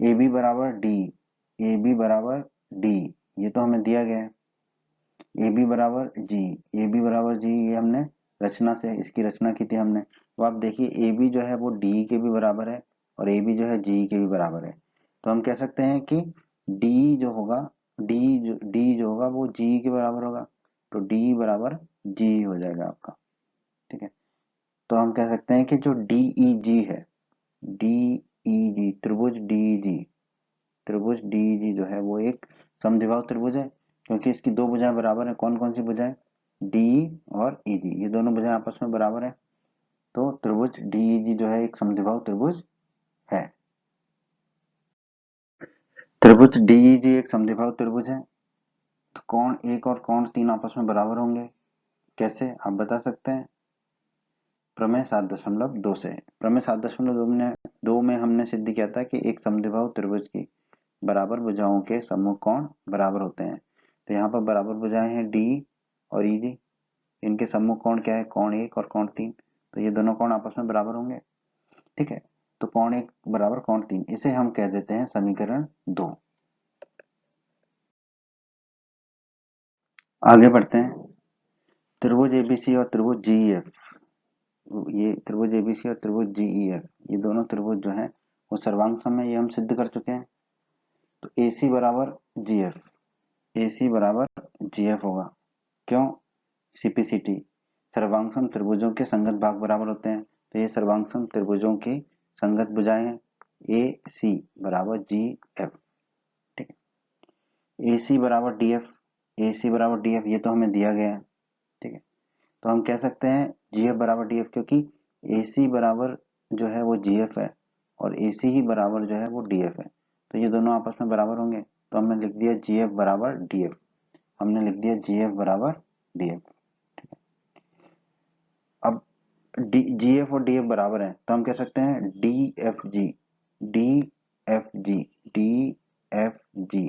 ए बी बराबर डी, ए बी बराबर डी, ये तो हमें दिया गया है। ए बी बराबर जी, ए बी बराबर जी, ये हमने रचना से इसकी रचना की थी हमने। तो आप देखिए ए बी जो है वो डी के भी बराबर है और ए बी जो है जी के भी बराबर है। तो हम कह सकते हैं कि डी जो होगा, डी जो होगा वो जी के बराबर होगा। तो डी बराबर जी हो जाएगा आपका। ठीक है, तो हम कह सकते हैं कि जो डी ई जी है, डी ई जी त्रिभुज डी जी, त्रिभुज डी जो है वो एक समद्विबाहु त्रिभुज है क्योंकि इसकी दो भुजाएं बराबर है। कौन कौन सी भुजाएं? डी और ईजी, ये दोनों भुजाएं आपस में बराबर है। तो त्रिभुज डी जो है एक समद्विबाहु त्रिभुज है। त्रिभुज डी एक समद्विबाहु त्रिभुज है तो कोण 1 और कोण 3 आपस में बराबर होंगे। कैसे आप बता सकते हैं? प्रमेय 7.2 से। प्रमेय 7.2 में हमने सिद्ध किया था कि एक समद्विबाहु त्रिभुज की बराबर भुजाओं के सम्मुख कोण बराबर होते हैं। तो यहाँ पर बराबर भुजाएं हैं डी और ईजी, इनके सम्मुख कोण क्या है? कोण 1 और कोण 3। तो ये दोनों कोण आपस में बराबर होंगे। ठीक है, तो कोण 1 बराबर कोण 3, इसे हम कह देते हैं समीकरण 2। आगे बढ़ते हैं, त्रिभुज एबीसी और त्रिभुज जीईएफ, ये त्रिभुज एबीसी और त्रिभुज जीईएफ, ये दोनों त्रिभुज जो हैं वो सर्वांग सम है, ये हम सिद्ध कर चुके हैं। तो AC बराबर जीएफ, AC बराबर जीएफ होगा। क्यों? सीपीसीटी, सर्वांगसम त्रिभुजों के संगत भाग बराबर होते हैं। तो ये सर्वांगसम त्रिभुजों की संगत भुजाएं हैं। ए सी बराबर जी एफ। ठीक है, ए सी बराबर डी एफ, ए सी बराबर डी एफ, ये तो हमें दिया गया है। ठीक है, तो हम कह सकते हैं जी एफ बराबर डी एफ क्योंकि ए सी बराबर जो है वो जी एफ है और ए सी ही बराबर जो है वो डी एफ है। तो ये दोनों आपस में बराबर होंगे। तो हमने लिख दिया जी एफ बराबर डी एफ, हमने लिख दिया जी एफ बराबर डी एफ। अब जी एफ और डी एफ बराबर है तो हम कह सकते हैं D F G, D F G, D F G,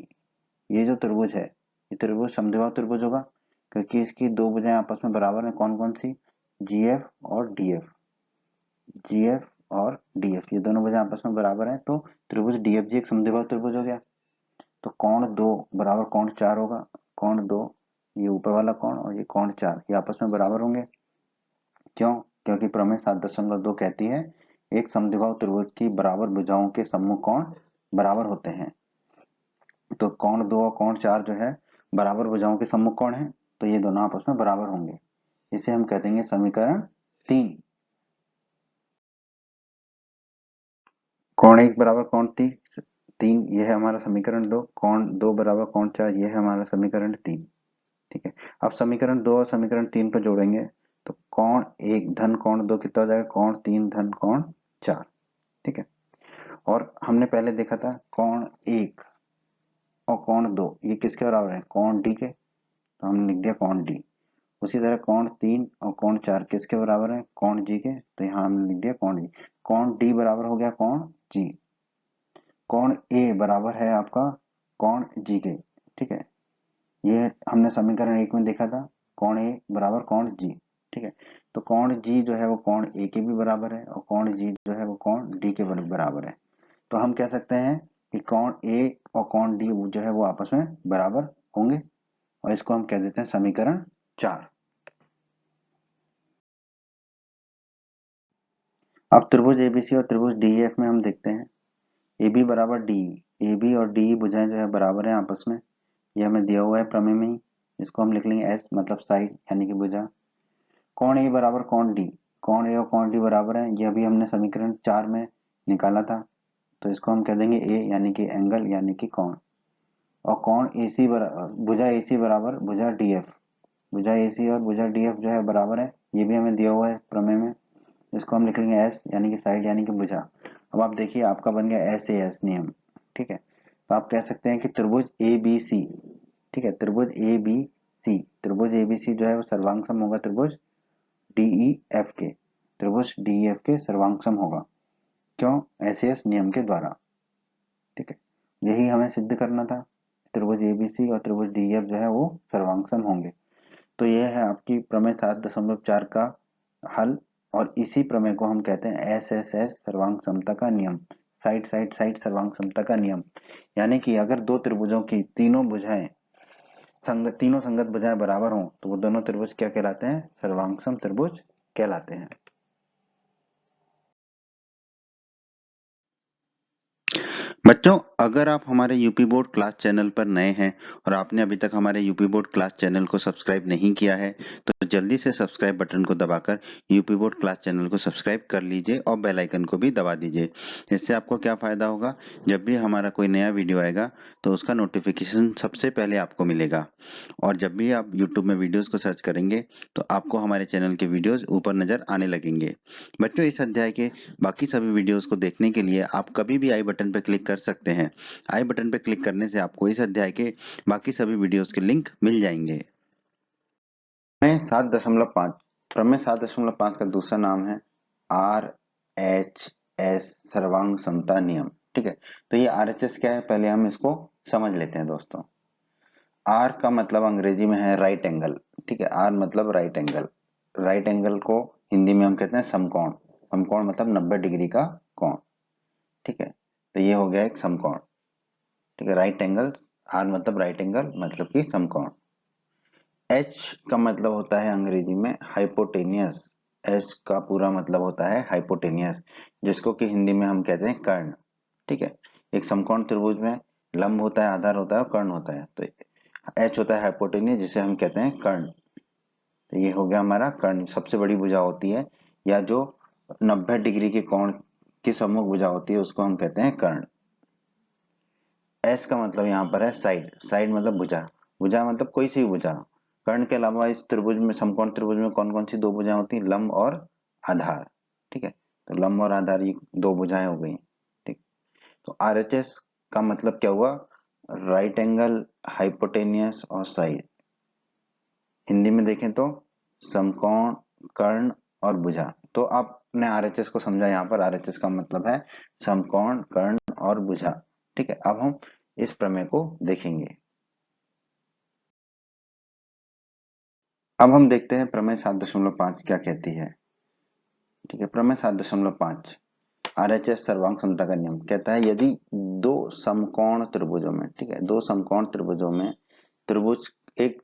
ये जो त्रिभुज है ये त्रिभुज समद्विबाहु त्रिभुज होगा क्योंकि इसकी दो भुजाएं आपस में बराबर हैं। कौन कौन सी? जी एफ और डी एफ, जी एफ और डी एफ, ये दोनों भुजाएं आपस में बराबर हैं। तो त्रिभुज डी एफ जी एक समद्विबाहु त्रिभुज हो गया। तो कोण 2 बराबर कोण 4 होगा। कोण 2, ये ऊपर वाला कोण और ये कोण 4, ये आपस में बराबर होंगे। क्यों? क्योंकि प्रमेय 7.2 कहती है एक समद्विबाहु त्रिभुज की बराबर भुजाओं के सम्मुख कोण बराबर होते हैं। तो कोण 2 और कोण 4 जो है बराबर भुजाओं के सम्मुख कोण है, तो ये दोनों आपस में बराबर होंगे। इसे हम कह देंगे समीकरण 3। कोण 1 बराबर कोण 3, ये है हमारा समीकरण 2। कोण 2 बराबर कोण 4, ये है हमारा समीकरण 3। ठीक है। अब समीकरण 2 और समीकरण 3 को जोड़ेंगे तो कोण 1 धन कोण 2 कितना हो जाएगा, कोण 3 धन कोण 4। ठीक है। और हमने पहले देखा था कोण 1 और कोण 2 ये किसके बराबर है, कोण डी के, तो हमने लिख दिया कोण डी। उसी तरह कोण 3 और कोण 4 किसके बराबर है, कोण जी के, तो यहाँ हमने लिख दिया कोण जी। कोण डी बराबर हो गया कोण जी। कोण ए बराबर है आपका कोण जी के। ठीक है, ये हमने समीकरण 1 में देखा था, कोण ए बराबर कोण जी। ठीक है, तो कोण जी जो है वो कोण ए के भी बराबर है और कोण जी जो है वो कोण डी के बराबर है। तो हम कह सकते हैं कि कोण ए और कोण डी जो है वो आपस में बराबर होंगे और इसको हम कह देते हैं समीकरण 4। अब त्रिभुज एबीसी और त्रिभुज डीईएफ में हम देखते हैं AB बराबर DE, AB और DE भुजाएं जो है बराबर है आपस में, ये हमें दिया हुआ है प्रमेय में ही। इसको हम लिख लेंगे S मतलब साइड यानी कि भुजा। कोण A बराबर कोण D, कोण A और कोण D बराबर है, ये अभी हमने समीकरण 4 में निकाला था, तो इसको हम कह देंगे A यानी कि एंगल यानी कि कोण। और कोण AC भुजा AC बराबर भुजा DF, भुजा AC और भुजा DF जो है बराबर है, ये भी हमें दिया हुआ है प्रमेय में। इसको हम लिख लेंगे S यानी कि साइड यानी कि भुजा। अब आप देखिए आपका बन गया SAS नियम। ठीक है, तो आप कह सकते हैं कि त्रिभुज ABC, ठीक है, त्रिभुज ABC, त्रिभुज ABC जो है वो सर्वांग होगा त्रिभुज DEF के, त्रिभुज DEF के सर्वांग होगा। क्यों, SAS नियम के द्वारा। ठीक है, यही हमें सिद्ध करना था, त्रिभुज ABC और त्रिभुज DEF जो है वो सर्वांग होंगे। तो यह है आपकी प्रमेय 7.4 का हल और इसी प्रमेय को हम कहते हैं SSS सर्वांग समता का नियम, साइड साइड साइड सर्वांग समता का नियम। यानी कि अगर दो त्रिभुजों की तीनों भुजाएं तीनों संगत भुजाएं बराबर हों तो वो दोनों त्रिभुज क्या कहलाते हैं, सर्वांग त्रिभुज कहलाते हैं। बच्चों, अगर आप हमारे यूपी बोर्ड क्लास चैनल पर नए हैं और आपने अभी तक हमारे यूपी बोर्ड क्लास चैनल को सब्सक्राइब नहीं किया है तो जल्दी से सब्सक्राइब बटन को दबाकर यूपी बोर्ड क्लास चैनल को सब्सक्राइब कर लीजिए और बेल आइकन को भी दबा दीजिए। इससे आपको क्या फायदा होगा, जब भी हमारा कोई नया वीडियो आएगा तो उसका नोटिफिकेशन सबसे पहले आपको मिलेगा और जब भी आप यूट्यूब में वीडियोज को सर्च करेंगे तो आपको हमारे चैनल के वीडियोज ऊपर नजर आने लगेंगे। बच्चों, इस अध्याय के बाकी सभी वीडियोस को देखने के लिए आप कभी भी आई बटन पर क्लिक कर सकते हैं। आई बटन पर क्लिक करने से आपको इस अध्याय के बाकी सभी वीडियोस के लिंक मिल जाएंगे। प्रमेय 7.5, प्रमेय 7.5 का दूसरा नाम है RHS सर्वांग समता नियम। ठीक है, तो ये RHS क्या है पहले हम इसको समझ लेते हैं दोस्तों। R का मतलब अंग्रेजी में है राइट एंगल। ठीक है, R मतलब राइट एंगल। राइट एंगल को हिंदी में हम कहते हैं समकोण। समकोण मतलब 90 डिग्री का कोण। ठीक है, तो ये हो गया एक समकोण। ठीक है, राइट एंगल, R मतलब राइट एंगल मतलब कि समकोण। H का मतलब होता है अंग्रेजी में हाइपोटेनियस। H का पूरा मतलब होता है हाइपोटेनियस, जिसको कि हिंदी में हम कहते हैं कर्ण। ठीक है, एक समकोण त्रिभुज में लंब होता है, आधार होता है और कर्ण होता है, तो H होता है हाइपोटेनियस जिसे हम कहते हैं कर्ण। तो ये हो गया हमारा कर्ण, सबसे बड़ी भुजा होती है या जो 90 डिग्री के कोण की सम्मुख भुजा होती है उसको हम कहते हैं कर्ण। S का मतलब यहाँ पर है साइड। साइड मतलब भुजा, भुजा मतलब कोई सी भुजा। कर्ण के अलावा इस त्रिभुज में, समकोण त्रिभुज में कौन कौन सी दो भुजाएं होती हैं, लंब और आधार। ठीक है, तो लंब और आधार ये दो भुजाएं हो गई। ठीक, तो RHS का मतलब क्या हुआ, राइट एंगल, हाइपोटेनियस और साइड। हिंदी में देखें तो समकोण, कर्ण और भुजा। तो आपने RHS को समझा, यहाँ पर RHS का मतलब है समकोण, कर्ण और भुजा। ठीक है, अब हम इस प्रमेय को देखेंगे। अब हम देखते हैं प्रमेय 7.5 क्या कहती है। ठीक है, प्रमेय 7.5 RHS सर्वांग समता का नियम कहता है यदि दो समकोण त्रिभुजों में, ठीक है, दो समकोण त्रिभुजों में त्रिभुज एक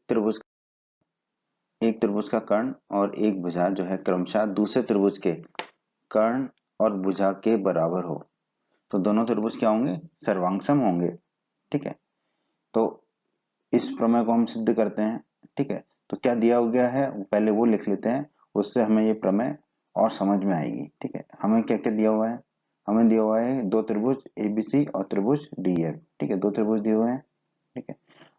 त्रिभुज का कर्ण और एक भुजा जो है क्रमशः दूसरे त्रिभुज के कर्ण और भुजा के बराबर हो तो दोनों त्रिभुज क्या होंगे, सर्वांग होंगे। ठीक है, तो इस प्रमेय को हम सिद्ध करते हैं। ठीक है, तो क्या दिया गया है पहले वो लिख लेते हैं, उससे हमें ये प्रमेय और समझ में आएगी। ठीक है, हमें क्या क्या दिया हुआ है, हमें दिया हुआ है दो त्रिभुज ABC और त्रिभुज DF। ठीक है, दो त्रिभुज दिए हुए हैं। ठीक है,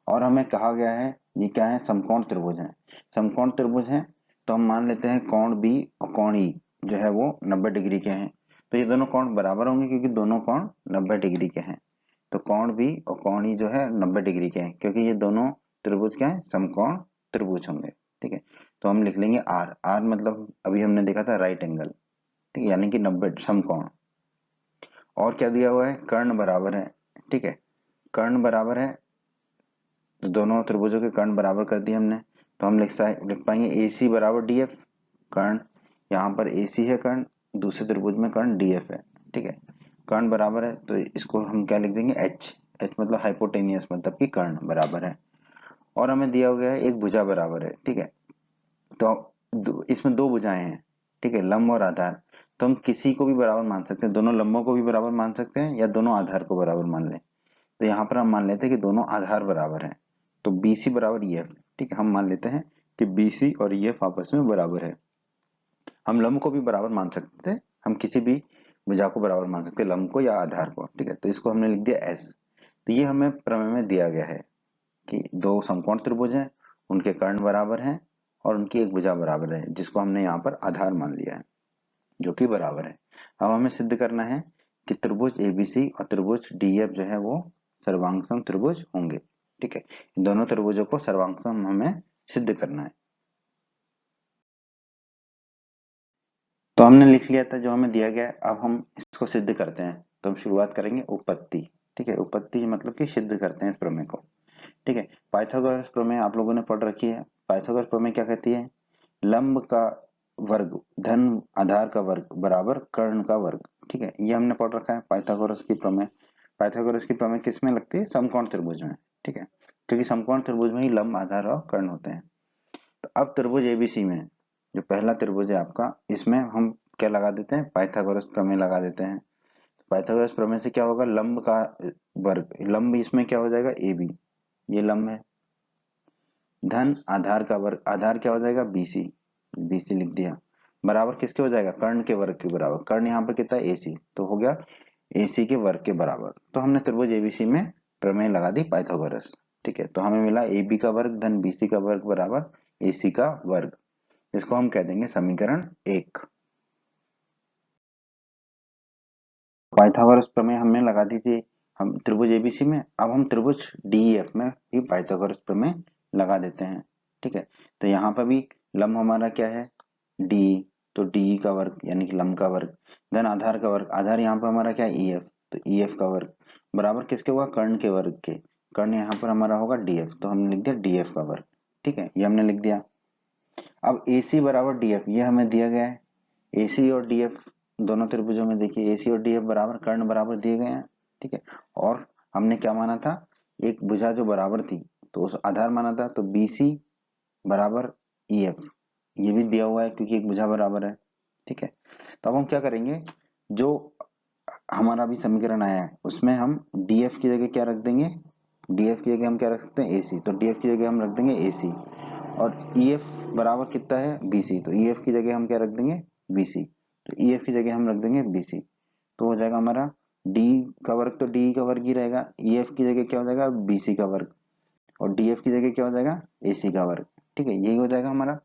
और हमें कहा गया है ये क्या है, समकोण त्रिभुज है। समकोण त्रिभुज है तो हम मान लेते हैं कोण बी और कोण ई जो है वो 90 डिग्री के हैं। तो ये दोनों कोण बराबर होंगे क्योंकि दोनों कोण 90 डिग्री के हैं। तो कोण बी और कोण ई जो है 90 डिग्री के हैं क्योंकि ये दोनों त्रिभुज क्या है, समकोण त्रिभुज होंगे। ठीक है, तो हम लिख लेंगे आर। आर मतलब अभी हमने देखा था राइट एंगल, ठीक है, यानी कि 90 समकोण। और क्या दिया हुआ है, कर्ण बराबर है। ठीक है, कर्ण बराबर है तो दोनों त्रिभुजों के कर्ण बराबर कर दिए हमने। तो हम लिख पाएंगे ए सी बराबर डी एफ। कर्ण, यहाँ पर ए सी है कर्ण, दूसरे त्रिभुज में कर्ण डी एफ है। ठीक है, कर्ण बराबर है तो इसको हम क्या लिख देंगे, एच। एच मतलब हाइपोटेनियस, मतलब कि कर्ण बराबर है। और हमें दिया गया है एक भुजा बराबर है। ठीक है, तो इसमें दो भुजाएं हैं। ठीक है, लंब और आधार। तो हम किसी को भी बराबर मान सकते हैं, दोनों लंबों को भी बराबर मान सकते हैं या दोनों आधार को बराबर मान लें। तो यहाँ पर हम मान लेते हैं कि दोनों आधार बराबर हैं। तो BC बराबर EF। ठीक है, हम मान लेते हैं कि BC और EF आपस में बराबर है। हम लंब को भी बराबर मान सकते हैं, हम किसी भी भुजा को बराबर मान सकते हैं, लंब को या आधार को। ठीक है, तो इसको हमने लिख दिया S। तो ये हमें प्रमेय में दिया गया है कि दो समकोण त्रिभुज हैं, उनके कर्ण बराबर हैं और उनकी एक भुजा बराबर है, जिसको हमने यहाँ पर आधार मान लिया है, जो कि बराबर है। अब हमें सिद्ध करना है कि त्रिभुज ABC और त्रिभुज DF जो है वो सर्वांगसम त्रिभुज होंगे। ठीक है, इन दोनों त्रिभुजों को सर्वांगसम हमें सिद्ध करना है। तो हमने लिख लिया था जो हमें दिया गया है, अब हम इसको सिद्ध करते हैं। तो हम शुरुआत करेंगे उपपत्ति। ठीक है, उपपत्ति मतलब कि सिद्ध करते हैं इस प्रमेय को। ठीक है, पाइथागोरस प्रमेय आप लोगों ने पढ़ रखी है। पाइथागोरस प्रमेय क्या कहती है, लंब का वर्ग धन आधार का वर्ग बराबर कर्ण का वर्ग। ठीक है, ये हमने पढ़ रखा है पाइथागोरस की प्रमेय। पाइथागोरस की प्रमेय किस में लगती है, समकोण त्रिभुज में। ठीक है, क्योंकि समकोण त्रिभुज में ही लंब आधार और कर्ण होते हैं। तो अब त्रिभुज ABC में जो पहला त्रिभुज है आपका, इसमें हम क्या लगा देते हैं, पाइथागोरस प्रमेय लगा देते हैं। पाइथागोरस प्रमेय से क्या होगा, लंब का वर्ग, लंब इसमें क्या हो जाएगा, AB। ये लंब है, धन आधार का वर्ग, आधार क्या हो जाएगा, BC। BC लिख दिया, बराबर किसके हो जाएगा, कर्ण के वर्ग के बराबर। कर्ण यहाँ पर कितना है, AC, तो हो गया AC के वर्ग के बराबर। तो हमने त्रिभुज ABC में प्रमेय लगा दी पाइथागोरस। ठीक है, तो हमें मिला AB का वर्ग धन BC का वर्ग बराबर AC का वर्ग। इसको हम कह देंगे समीकरण 1। पाइथागोरस प्रमेय हमने लगा दी थी हम त्रिभुज ABC में। अब हम त्रिभुज DEF में भी पाइथागोरस प्रमेय लगा देते हैं। ठीक है, तो यहाँ पर भी लंब हमारा क्या है, D। तो DE का वर्ग यानी कि लंब का वर्ग, धन आधार का वर्ग, आधार यहाँ पर हमारा क्या है, EF। तो EF का वर्ग बराबर किसके होगा, कर्ण के वर्ग के। कर्ण यहाँ पर हमारा होगा DF, तो हमने लिख दिया DF का वर्ग। ठीक है, ये हमने लिख दिया। अब AC बराबर DF ये हमें दिया गया है। AC और DF दोनों त्रिभुजों में देखिए AC और DF बराबर कर्ण बराबर दिए गए हैं। ठीक है, और हमने क्या माना था, एक भुजा जो बराबर थी तो उस आधार माना था, तो BC बराबर EF ये भी दिया हुआ है क्योंकि एक भुजा बराबर है। ठीक है, तो अब हम क्या करेंगे, जो हमारा भी समीकरण आया है उसमें हम DF की जगह क्या रख देंगे, DF की जगह हम क्या रख सकते हैं, AC। तो DF की जगह हम रख देंगे AC। और EF बराबर कितना है, BC। तो EF की जगह हम क्या रख देंगे, BC। तो EF की जगह हम रख देंगे BC। तो हो जाएगा हमारा D का वर्ग, तो DE का वर्ग ही रहेगा। EF की जगह क्या हो जाएगा, BC का वर्ग। और DF की जगह क्या हो जाएगा, AC का वर्ग। ठीक है, यही हो जाएगा हमारा।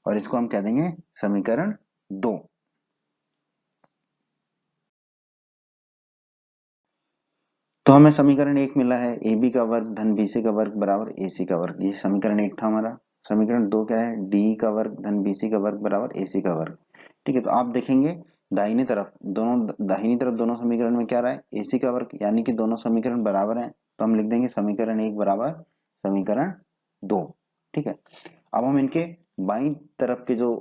और इसको हम कह देंगे समीकरण 2। तो हमें समीकरण 1 मिला है, AB का वर्ग धन BC का वर्ग बराबर AC का वर्ग। ये समीकरण 1 था हमारा। समीकरण 2 क्या है, DE का वर्ग धन BC का वर्ग बराबर AC का वर्ग। ठीक है, तो आप देखेंगे दाहिनी तरफ दोनों समीकरण में क्या रहा है, AC का वर्ग, यानी कि दोनों समीकरण बराबर हैं। तो हम लिख देंगे समीकरण 1 बराबर समीकरण 2। ठीक है, अब हम इनके बाईं तरफ के जो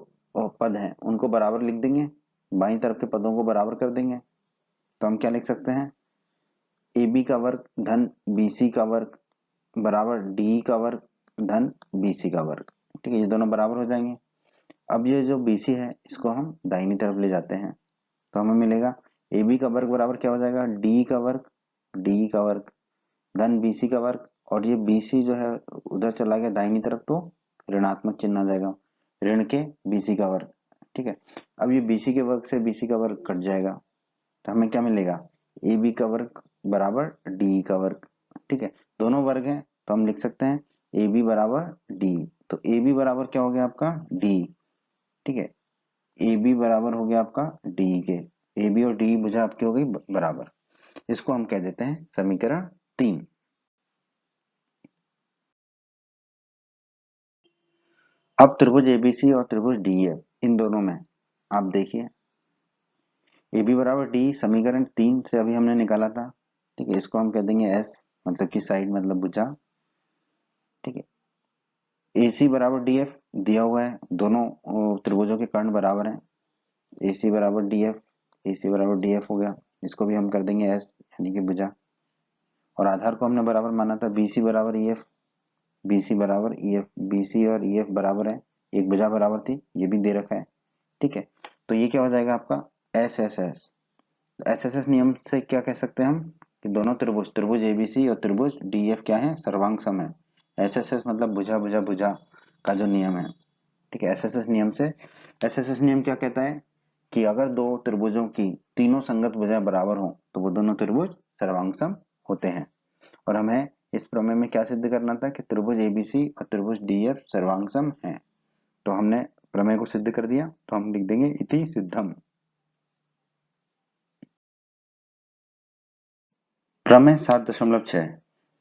पद हैं उनको बराबर लिख देंगे, बाईं तरफ के पदों को बराबर कर देंगे। तो हम क्या लिख सकते हैं, AB का वर्ग धन BC का वर्ग बराबर DE का वर्ग धन BC का वर्ग। ठीक है, ये दोनों बराबर हो जाएंगे। अब ये जो BC है इसको हम दाहिनी तरफ ले जाते हैं, तो हमें मिलेगा AB का वर्ग बराबर क्या हो जाएगा, DE का वर्ग, DE का वर्ग धन BC का वर्ग। और ये BC जो है उधर चला गया दाहिनी तरफ, तो ऋणात्मक चिन्ह आ जाएगा, ऋण के BC का वर्ग। ठीक है, अब ये BC के वर्ग से BC का वर्ग कट जाएगा, तो हमें क्या मिलेगा, AB का वर्ग बराबर DE का वर्ग। ठीक है, दोनों वर्ग हैं तो हम लिख सकते हैं ए बी बराबर डी, तो ए बी बराबर क्या हो गया आपका डी, ठीक है, ए बी बराबर हो गया आपका डी के, ए बी और डी भुजा आपकी हो गई बराबर, इसको हम कह देते हैं समीकरण 3। अब त्रिभुज एबीसी और त्रिभुज डीएफ, इन दोनों में आप देखिए ए बी बराबर डी समीकरण 3 से अभी हमने निकाला था, ठीक है, इसको हम कह देंगे एस, मतलब कि साइड मतलब भुजा, ठीक है। ए सी बराबर डी एफ दिया हुआ है, दोनों त्रिभुजों के कर्ण बराबर हैं, ए सी बराबर डी एफ, ए सी बराबर डी एफ हो गया, इसको भी हम कर देंगे एस यानी कि भुजा, और आधार को हमने बराबर माना था बी सी बराबर ई एफ, बी सी बराबर ई एफ, बी सी और ई एफ बराबर है, एक भुजा बराबर थी, ये भी दे रखा है, ठीक है। तो ये क्या हो जाएगा आपका S S S, S S S नियम से क्या कह सकते हैं हम कि दोनों त्रिभुज, त्रिभुज एबीसी और त्रिभुज डीएफ क्या है, सर्वांग सम है। एस एस एस मतलब भुजा भुजा भुजा का जो नियम है, ठीक है। एस एस एस नियम से, एस एस एस नियम क्या कहता है कि अगर दो त्रिभुजों की तीनों संगत भुजाएं बराबर हो तो वो दोनों त्रिभुज सर्वांग सम होते हैं। और हमें इस प्रमेय में क्या सिद्ध करना था कि त्रिभुज एबीसी और त्रिभुज डीएफ सर्वांग सम है, तो हमने प्रमेय को सिद्ध कर दिया, तो हम लिख देंगे इति सिद्धम। प्रमेय 7.6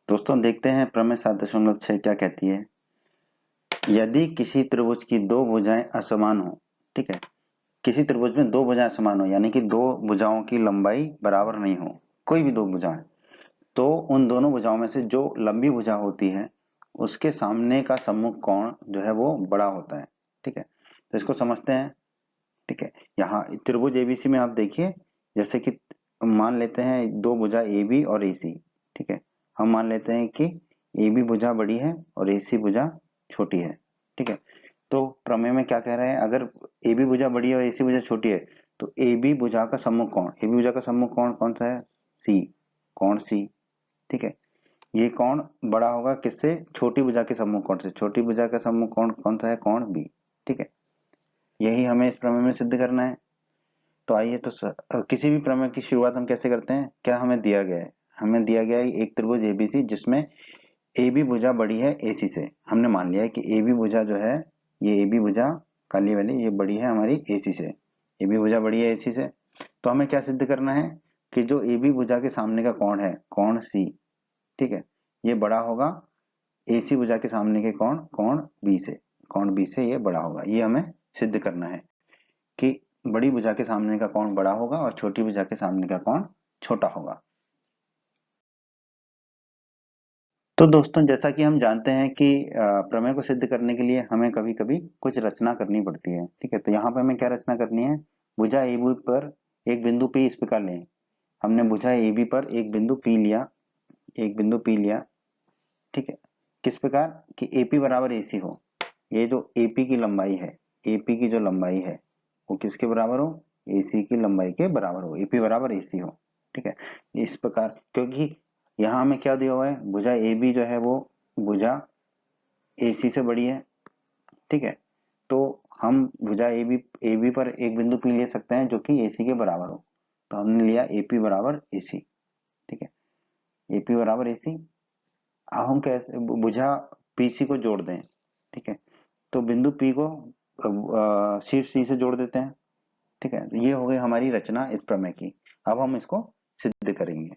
दोस्तों देखते हैं प्रमेय 7.6 क्या कहती है। यदि किसी त्रिभुज की दो भुजाएं असमान हो, ठीक है, किसी त्रिभुज में दो भुजाएं असमान हो यानी कि दो भुजाओं की लंबाई बराबर नहीं हो, कोई भी दो भुजाएं, तो उन दोनों भुजाओं में से जो लंबी भुजा होती है उसके सामने का सम्मुख कोण जो है वो बड़ा होता है, ठीक है। तो इसको समझते हैं, ठीक है। यहाँ त्रिभुज एबीसी में आप देखिए, जैसे कि मान लेते हैं दो भुजा ए बी और ए सी, ठीक है, हम मान लेते हैं कि ए बी भुजा बड़ी है और ए सी भुजा छोटी है, ठीक है। तो प्रमेय में क्या कह रहे हैं, अगर ए बी भुजा बड़ी है और ए सी भुजा छोटी है तो ए बी भुजा का सम्मुख कोण, ए बी भुजा का सम्मुख कोण कौन सा है, सी, कोण सी, ठीक है। ये कोण बड़ा होगा किससे, छोटी भुजा के सम्मुख कोण से, छोटी भुजा का सम्मुख कोण कौन सा है, कोण बी, ठीक है। यही हमें इस प्रमेय में सिद्ध करना है। तो आइए तो किसी भी प्रमेय की शुरुआत हम कैसे करते हैं, क्या हमें दिया गया है, हमें दिया गया है एक त्रिभुज एबीसी जिसमें ए बी भुजा बड़ी है ए सी से, हमने मान लिया है कि ए बी भुजा जो है, ये ए बी भुजा काली वाली ये बड़ी है हमारी ए सी से, ए बी भुजा बड़ी है ए सी से, तो हमें क्या सिद्ध करना है कि जो ए बी भुजा के सामने का कोण है, कोण सी, ठीक है, ये बड़ा होगा ए सी भुजा के सामने के कोण, कोण बी से, कोण बी से ये बड़ा होगा, ये हमें सिद्ध करना है कि बड़ी भुजा के सामने का कोण बड़ा होगा और छोटी भुजा के सामने का कोण छोटा होगा। तो दोस्तों जैसा कि हम जानते हैं कि प्रमेय को सिद्ध करने के लिए हमें कभी कभी कुछ रचना करनी पड़ती है, ठीक है। तो यहाँ पे हमें क्या रचना करनी है, भुजा ए बी पर एक बिंदु P इस प्रकार लें, हमने भुजा ए बी पर एक बिंदु P लिया, एक बिंदु P लिया, ठीक है, किस प्रकार कि AP बराबर AC हो, ये जो AP की लंबाई है, AP की जो लंबाई है वो किसके बराबर हो, AC की लंबाई के बराबर हो, AP बराबर AC हो, ठीक है। इस प्रकार क्योंकि यहाँ हमें क्या दिया हुआ है, भुजा AB जो है वो भुजा AC से बड़ी है, ठीक है। तो हम भुजा AB पर एक बिंदु P ले सकते हैं जो कि AC के बराबर हो, तो हमने लिया AP बराबर AC, ठीक है, AP बराबर AC। अब हम कैसे भुजा PC को जोड़ दें, ठीक है, तो बिंदु P को शीर्ष C से जोड़ देते हैं, ठीक है। तो ये हो गई हमारी रचना इस प्रमेय की, अब हम इसको सिद्ध करेंगे।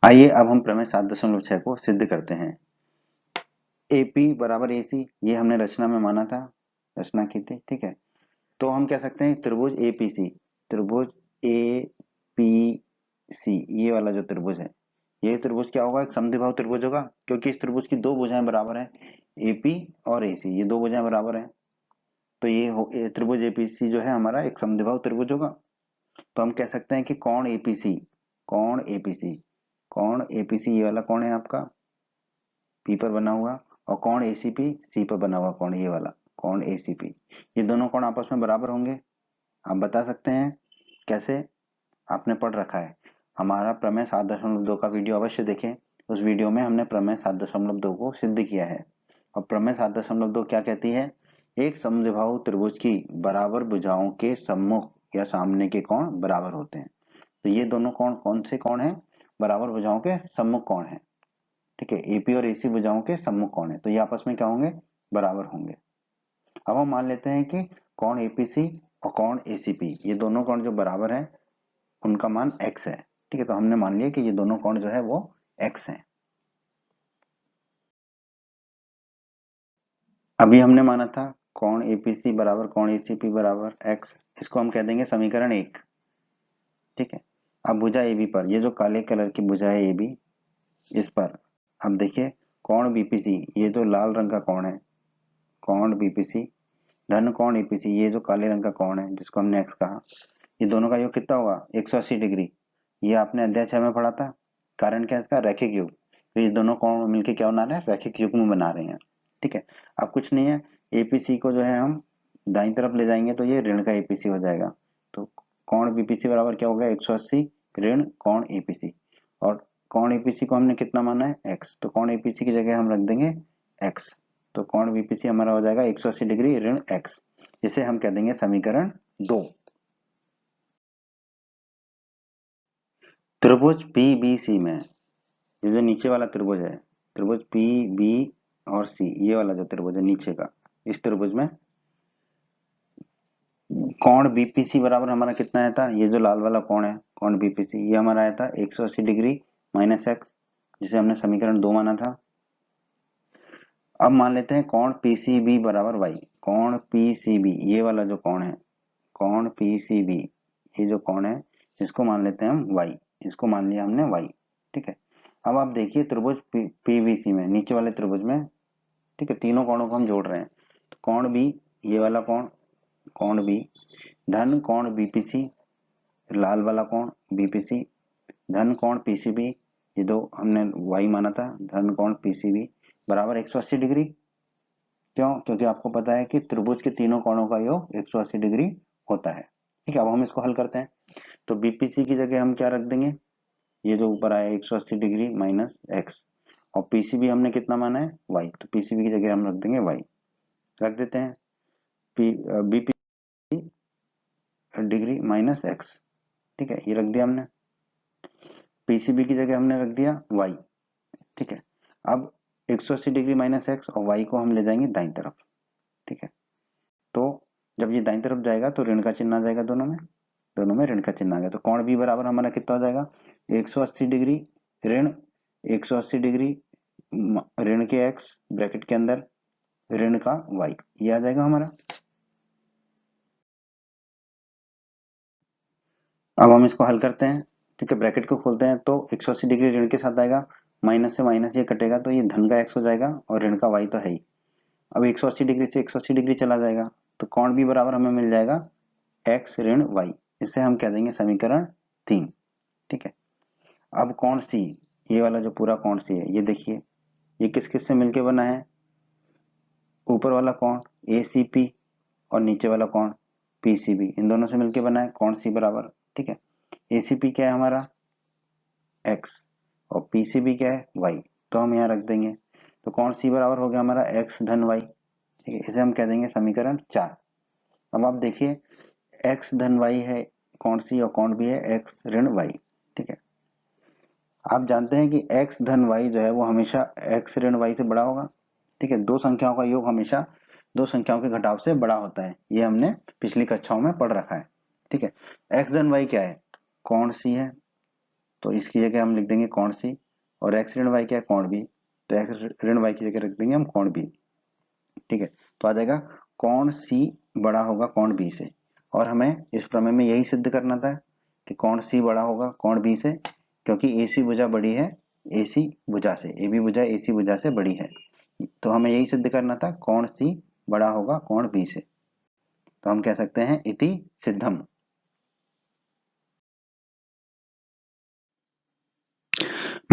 आइए अब हम प्रमेय 7.6 को सिद्ध करते हैं। AP बराबर AC ये हमने रचना में माना था, रचना की थी, ठीक है। तो हम कह सकते हैं त्रिभुज APC, त्रिभुज APC ये वाला जो त्रिभुज है, ये त्रिभुज क्या होगा, एक समद्विबाहु त्रिभुज होगा, क्योंकि इस त्रिभुज की दो भुजाएं बराबर हैं, AP और AC ये दो भुजाएं बराबर हैं, तो ये त्रिभुज APC जो है हमारा एक समद्विबाहु त्रिभुज होगा। तो हम कह सकते हैं कि कोण APC, कोण APC, कोण APC ये वाला कोण है आपका P पर बना हुआ, और कोण ACP C पर बना हुआ कोण, ये वाला कोण ACP, ये दोनों कोण आपस में बराबर होंगे। आप बता सकते हैं कैसे, आपने पढ़ रखा है, हमारा प्रमेय 7.2 का वीडियो अवश्य देखें, उस वीडियो में हमने प्रमेय 7.2 को सिद्ध किया है। और प्रमेय 7.2 क्या कहती है, एक समद्विबाहु त्रिभुज की बराबर भुजाओं के सम्मुख या सामने के कोण बराबर होते हैं। तो ये दोनों कोण कौन से कोण हैं, बराबर भुजाओं के सम्मुख कोण है। ठीक है, एपी और एसी भुजाओं के सम्मुख कोण है, तो ये आपस में क्या होंगे, बराबर होंगे। अब हम मान लेते हैं कि कोण एपीसी और कोण एसीपी ये दोनों कोण जो बराबर हैं उनका मान x है। ठीक है, तो हमने मान लिया कि ये दोनों कोण जो है वो x हैं। अभी हमने माना था कोण एपीसी बराबर कोण एसीपी बराबर x, इसको हम कह देंगे समीकरण 1। ठीक है, अब भुजा AB पर, ये जो काले कलर की भुजा है AB, इस पर अब देखिए कोण बीपीसी, ये जो लाल रंग का कोण है कोण बीपीसी धन कोण एपीसी, ये जो काले रंग का कोण है जिसको हमने x कहा, ये दोनों का योग कितना होगा, 180 डिग्री। ये आपने अध्याय 6 में पढ़ा था। कारण क्या है इसका, रैखिक युग्म। तो ये दोनों कोण मिलके क्या बना रहे हैं, रैखिक युग्म बना रहे हैं। ठीक है, अब कुछ नहीं है, एपीसी को जो है हम दाईं तरफ ले जाएंगे तो ये ऋण का एपीसी हो जाएगा। तो कोण बीपीसी बराबर क्या हो गया, 180 ऋण कोण एपीसी, और कोण एपीसी को हमने कितना माना है, x, तो कोण एपीसी की जगह हम रख देंगे x। तो कोण बीपीसी हमारा हो जाएगा 180 डिग्री ऋण x, इसे हम कह देंगे समीकरण 2। त्रिभुज पीबीसी में, ये जो नीचे वाला त्रिभुज है, त्रिभुज पीबी और सी, ये वाला जो त्रिभुज है नीचे का, इस त्रिभुज में कोण बीपीसी बराबर हमारा कितना आया था, ये जो लाल वाला कोण है कोण बीपीसी, ये हमारा आया था 180 डिग्री माइनस x, जिसे हमने समीकरण 2 माना था। अब मान लेते हैं कोण पीसीबी बराबर y, कोण पीसीबी ये वाला जो कोण है कोण पीसीबी, ये जो कोण है इसको मान लेते हैं हम y, इसको मान लिया हमने y। ठीक है, अब आप देखिए त्रिभुज पीबीसी में, नीचे वाले त्रिभुज में, ठीक है, तीनों कोणों को हम जोड़ रहे हैं। तो कोण बी, ये वाला कोण कोण बी धन कोण बीपीसी, लाल वाला कोण बीपीसी धन कोण पीसीबी, ये दो हमने y माना था, धन कोण पीसीबी बराबर 180 डिग्री। क्यों, क्योंकि आपको पता है कि त्रिभुज के तीनों कोणों का योग 180 डिग्री होता है। ठीक है, अब हम इसको हल करते हैं। तो बीपीसी की जगह हम क्या रख देंगे, ये जो ऊपर आया 180 डिग्री माइनस x, और पीसीबी हमने कितना माना है y, तो पीसीबी की जगह हम रख देंगे y, रख देते हैं बीपीसी डिग्री माइनस x। ठीक है, ये रख दिया हमने, पीसीबी की जगह हमने रख दिया y। ठीक है, अब 180 डिग्री माइनस x और y को हम ले जाएंगे दाईं तरफ। ठीक है, तो जब ये दाईं तरफ जाएगा तो ऋण का चिन्ह आ जाएगा, दोनों में ऋण का चिन्ह आ गया। तो कोण बी बराबर हमारा कितना हो जाएगा, 180 डिग्री ऋण 180 डिग्री ऋण के x ब्रैकेट के अंदर ऋण का y, ये आ जाएगा हमारा। अब हम इसको हल करते हैं। ठीक है, ब्रैकेट को खोलते हैं तो 180 डिग्री ऋण के साथ आएगा, माइनस से माइनस ये कटेगा तो ये धन का x हो जाएगा और ऋण का y तो है ही। अब 180 डिग्री से 180 डिग्री चला जाएगा तो कोण बी बराबर हमें मिल जाएगा x ऋण y, इसे हम कह देंगे समीकरण 3। ठीक है, अब कोण सी, ये वाला जो पूरा कोण सी है, ये देखिए ये किस किस से मिलके बना है, ऊपर वाला कोण ACP और नीचे वाला कोण PCB, इन दोनों से मिलके बना है कोण सी बराबर। ठीक है, ACP क्या है हमारा x और PCB क्या है y, तो हम यहाँ रख देंगे। तो कोण सी बराबर हो गया हमारा x धन y। ठीक है, इसे हम कह देंगे समीकरण 4। अब आप देखिए x धन y है कोण सी और कोण b है x ऋण y। ठीक है, आप जानते हैं कि x धन y जो है वो हमेशा x ऋण y से बड़ा होगा। ठीक है, दो संख्याओं का योग हमेशा दो संख्याओं के घटाव से बड़ा होता है, ये हमने पिछली कक्षाओं में पढ़ रखा है। ठीक है, x धन y क्या है, कोण सी है, तो इसकी जगह हम लिख देंगे कोण सी, और x ऋण y क्या है, कोण बी, तो x ऋण y की जगह रख देंगे हम कोण बी। ठीक है, तो आ जाएगा कोण सी बड़ा होगा कोण बी से, और हमें इस प्रमेय में यही सिद्ध करना था कि कोण सी बड़ा होगा कोण बी से, क्योंकि AC भुजा बड़ी है AC भुजा से, AB भुजा AC भुजा से बड़ी है। तो हमें यही सिद्ध करना था कोण सी बड़ा होगा कोण बी से, तो हम कह सकते हैं इति सिद्धम।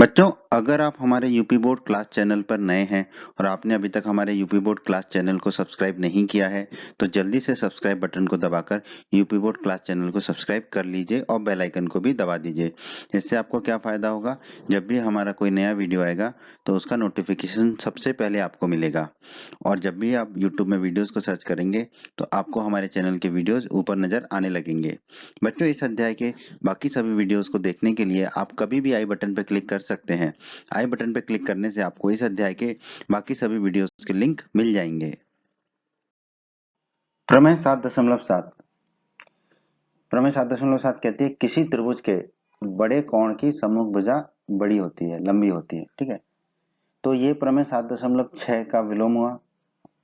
बच्चों, अगर आप हमारे यूपी बोर्ड क्लास चैनल पर नए हैं और आपने अभी तक हमारे यूपी बोर्ड क्लास चैनल को सब्सक्राइब नहीं किया है, तो जल्दी से सब्सक्राइब बटन को दबाकर यूपी बोर्ड क्लास चैनल को सब्सक्राइब कर लीजिए और बेल आइकन को भी दबा दीजिए। इससे आपको क्या फ़ायदा होगा, जब भी हमारा कोई नया वीडियो आएगा तो उसका नोटिफिकेशन सबसे पहले आपको मिलेगा। और जब भी आप यूट्यूब में वीडियोज़ को सर्च करेंगे तो आपको हमारे चैनल के वीडियोज़ ऊपर नज़र आने लगेंगे। बच्चों, इस अध्याय के बाकी सभी वीडियोस को देखने के लिए आप कभी भी आई बटन पर क्लिक कर सकते हैं। आई बटन पर क्लिक करने से आपको इस अध्याय के बाकी सभी वीडियोस के लिंक मिल जाएंगे। प्रमेय 7.7 प्रमेय 7.7 कहती है किसी त्रिभुज के बड़े कोण की सम्मुख भुजा बड़ी होती है, लंबी होती है। ठीक है, तो ये प्रमेय 7.6 का विलोम हुआ।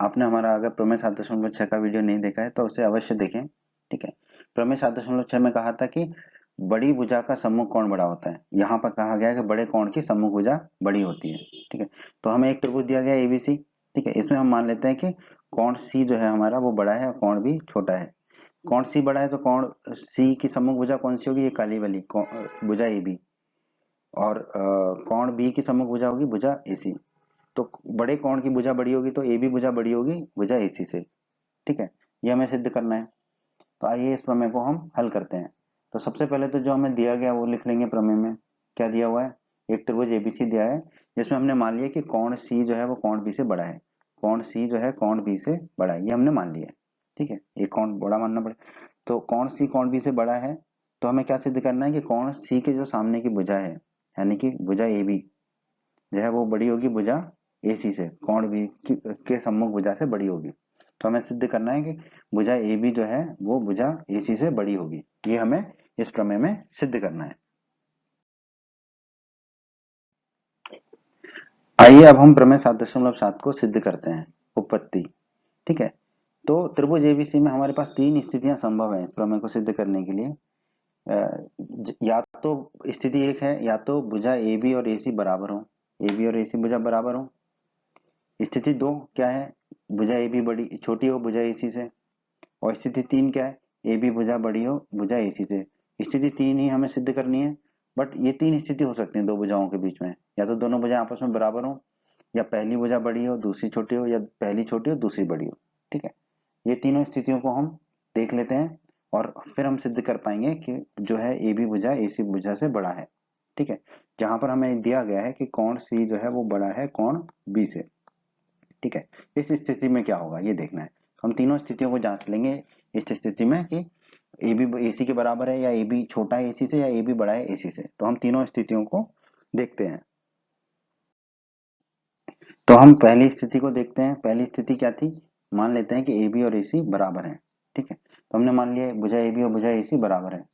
आपने हमारा अगर प्रमेय 7.6 का वीडियो नहीं देखा है तो उसे अवश्य देखें। ठीक है, प्रमेय 7.6 में कहा था कि बड़ी भुजा का सम्मुख कोण बड़ा होता है। यहाँ पर कहा गया है कि बड़े कोण की सम्मुख भुजा बड़ी होती है। ठीक है, तो हमें एक त्रिभुज दिया गया है एबीसी। ठीक है, इसमें हम मान लेते हैं कि कोण सी जो है हमारा वो बड़ा है और कोण बी छोटा है। कोण सी बड़ा है तो कोण सी की सम्मुख भुजा कौन सी होगी, ये काली वाली भुजा एबी। और कोण बी की सम्मुख भुजा होगी भुजा एसी। तो बड़े कोण की भुजा बड़ी होगी तो ए बी भुजा बड़ी होगी भुजा एसी से। ठीक है, ये हमें सिद्ध करना है। तो आइए इस प्रमेय को हम हल करते हैं। तो सबसे पहले तो जो हमें दिया गया वो लिख लेंगे प्रमेय में। क्या दिया हुआ है, एक त्रिभुज एबीसी दिया है जिसमें हमने मान लिया कि कोण सी जो है वो कोण बी से बड़ा है। कोण सी जो है कोण बी से बड़ा है, ये हमने मान लिया है। ठीक है, एक कोण बड़ा मानना पड़ेगा। तो कोण सी कोण बी से बड़ा है तो हमें क्या सिद्ध करना है कि कोण सी के जो सामने की भुजा है यानी कि भुजा ए बी जो है वो बड़ी होगी भुजा ए सी से, कोण बी के सम्मुख भुजा से बड़ी होगी। तो हमें सिद्ध करना है कि भुजा ए बी जो है वो भुजा ए सी से बड़ी होगी। ये हमें इस प्रमेय में सिद्ध करना है। आइए अब हम प्रमेय 7.7 को सिद्ध करते हैं। उपपत्ति। ठीक है, तो त्रिभुज एबीसी में हमारे पास तीन स्थितियां संभव है इस प्रमेय को सिद्ध करने के लिए। या तो स्थिति एक है, या तो भुजा ए बी और ए सी बराबर हो, ए बी और ए सी भुजा बराबर हो। स्थिति दो क्या है, भुजा ए बी बड़ी छोटी हो भुजा ए सी से। और स्थिति तीन क्या है, ए बी भुजा बड़ी हो भुजा ए सी से। स्थिति तीन ही हमें सिद्ध करनी है। बट ये तीन स्थिति हो सकती है दो भुजाओं के बीच में, या तो दोनों भुजाएं आपस में बराबर हो, या पहली भुजा बड़ी हो दूसरी छोटी हो, या पहली छोटी हो दूसरी बड़ी हो। ठीक है, ये तीनों स्थितियों को हम देख लेते हैं और फिर हम सिद्ध कर पाएंगे कि जो है ए बी भुजा ए सी भुजा से बड़ा है। ठीक है, जहां पर हमें दिया गया है कि कोण सी जो है वो बड़ा है कोण बी से। ठीक है, इस स्थिति में क्या होगा ये देखना है। हम तीनों स्थितियों को जांच लेंगे इस स्थिति में कि ए बी ए सी के बराबर है, या ए बी छोटा है ए सी से, या ए बी बड़ा है ए सी से। तो हम तीनों स्थितियों को देखते हैं। तो हम पहली स्थिति को देखते हैं। पहली स्थिति क्या थी, मान लेते हैं कि ए बी और ए सी बराबर है। ठीक है, तो हमने मान लिया भुजा ए बी और भुजा ए सी बराबर है।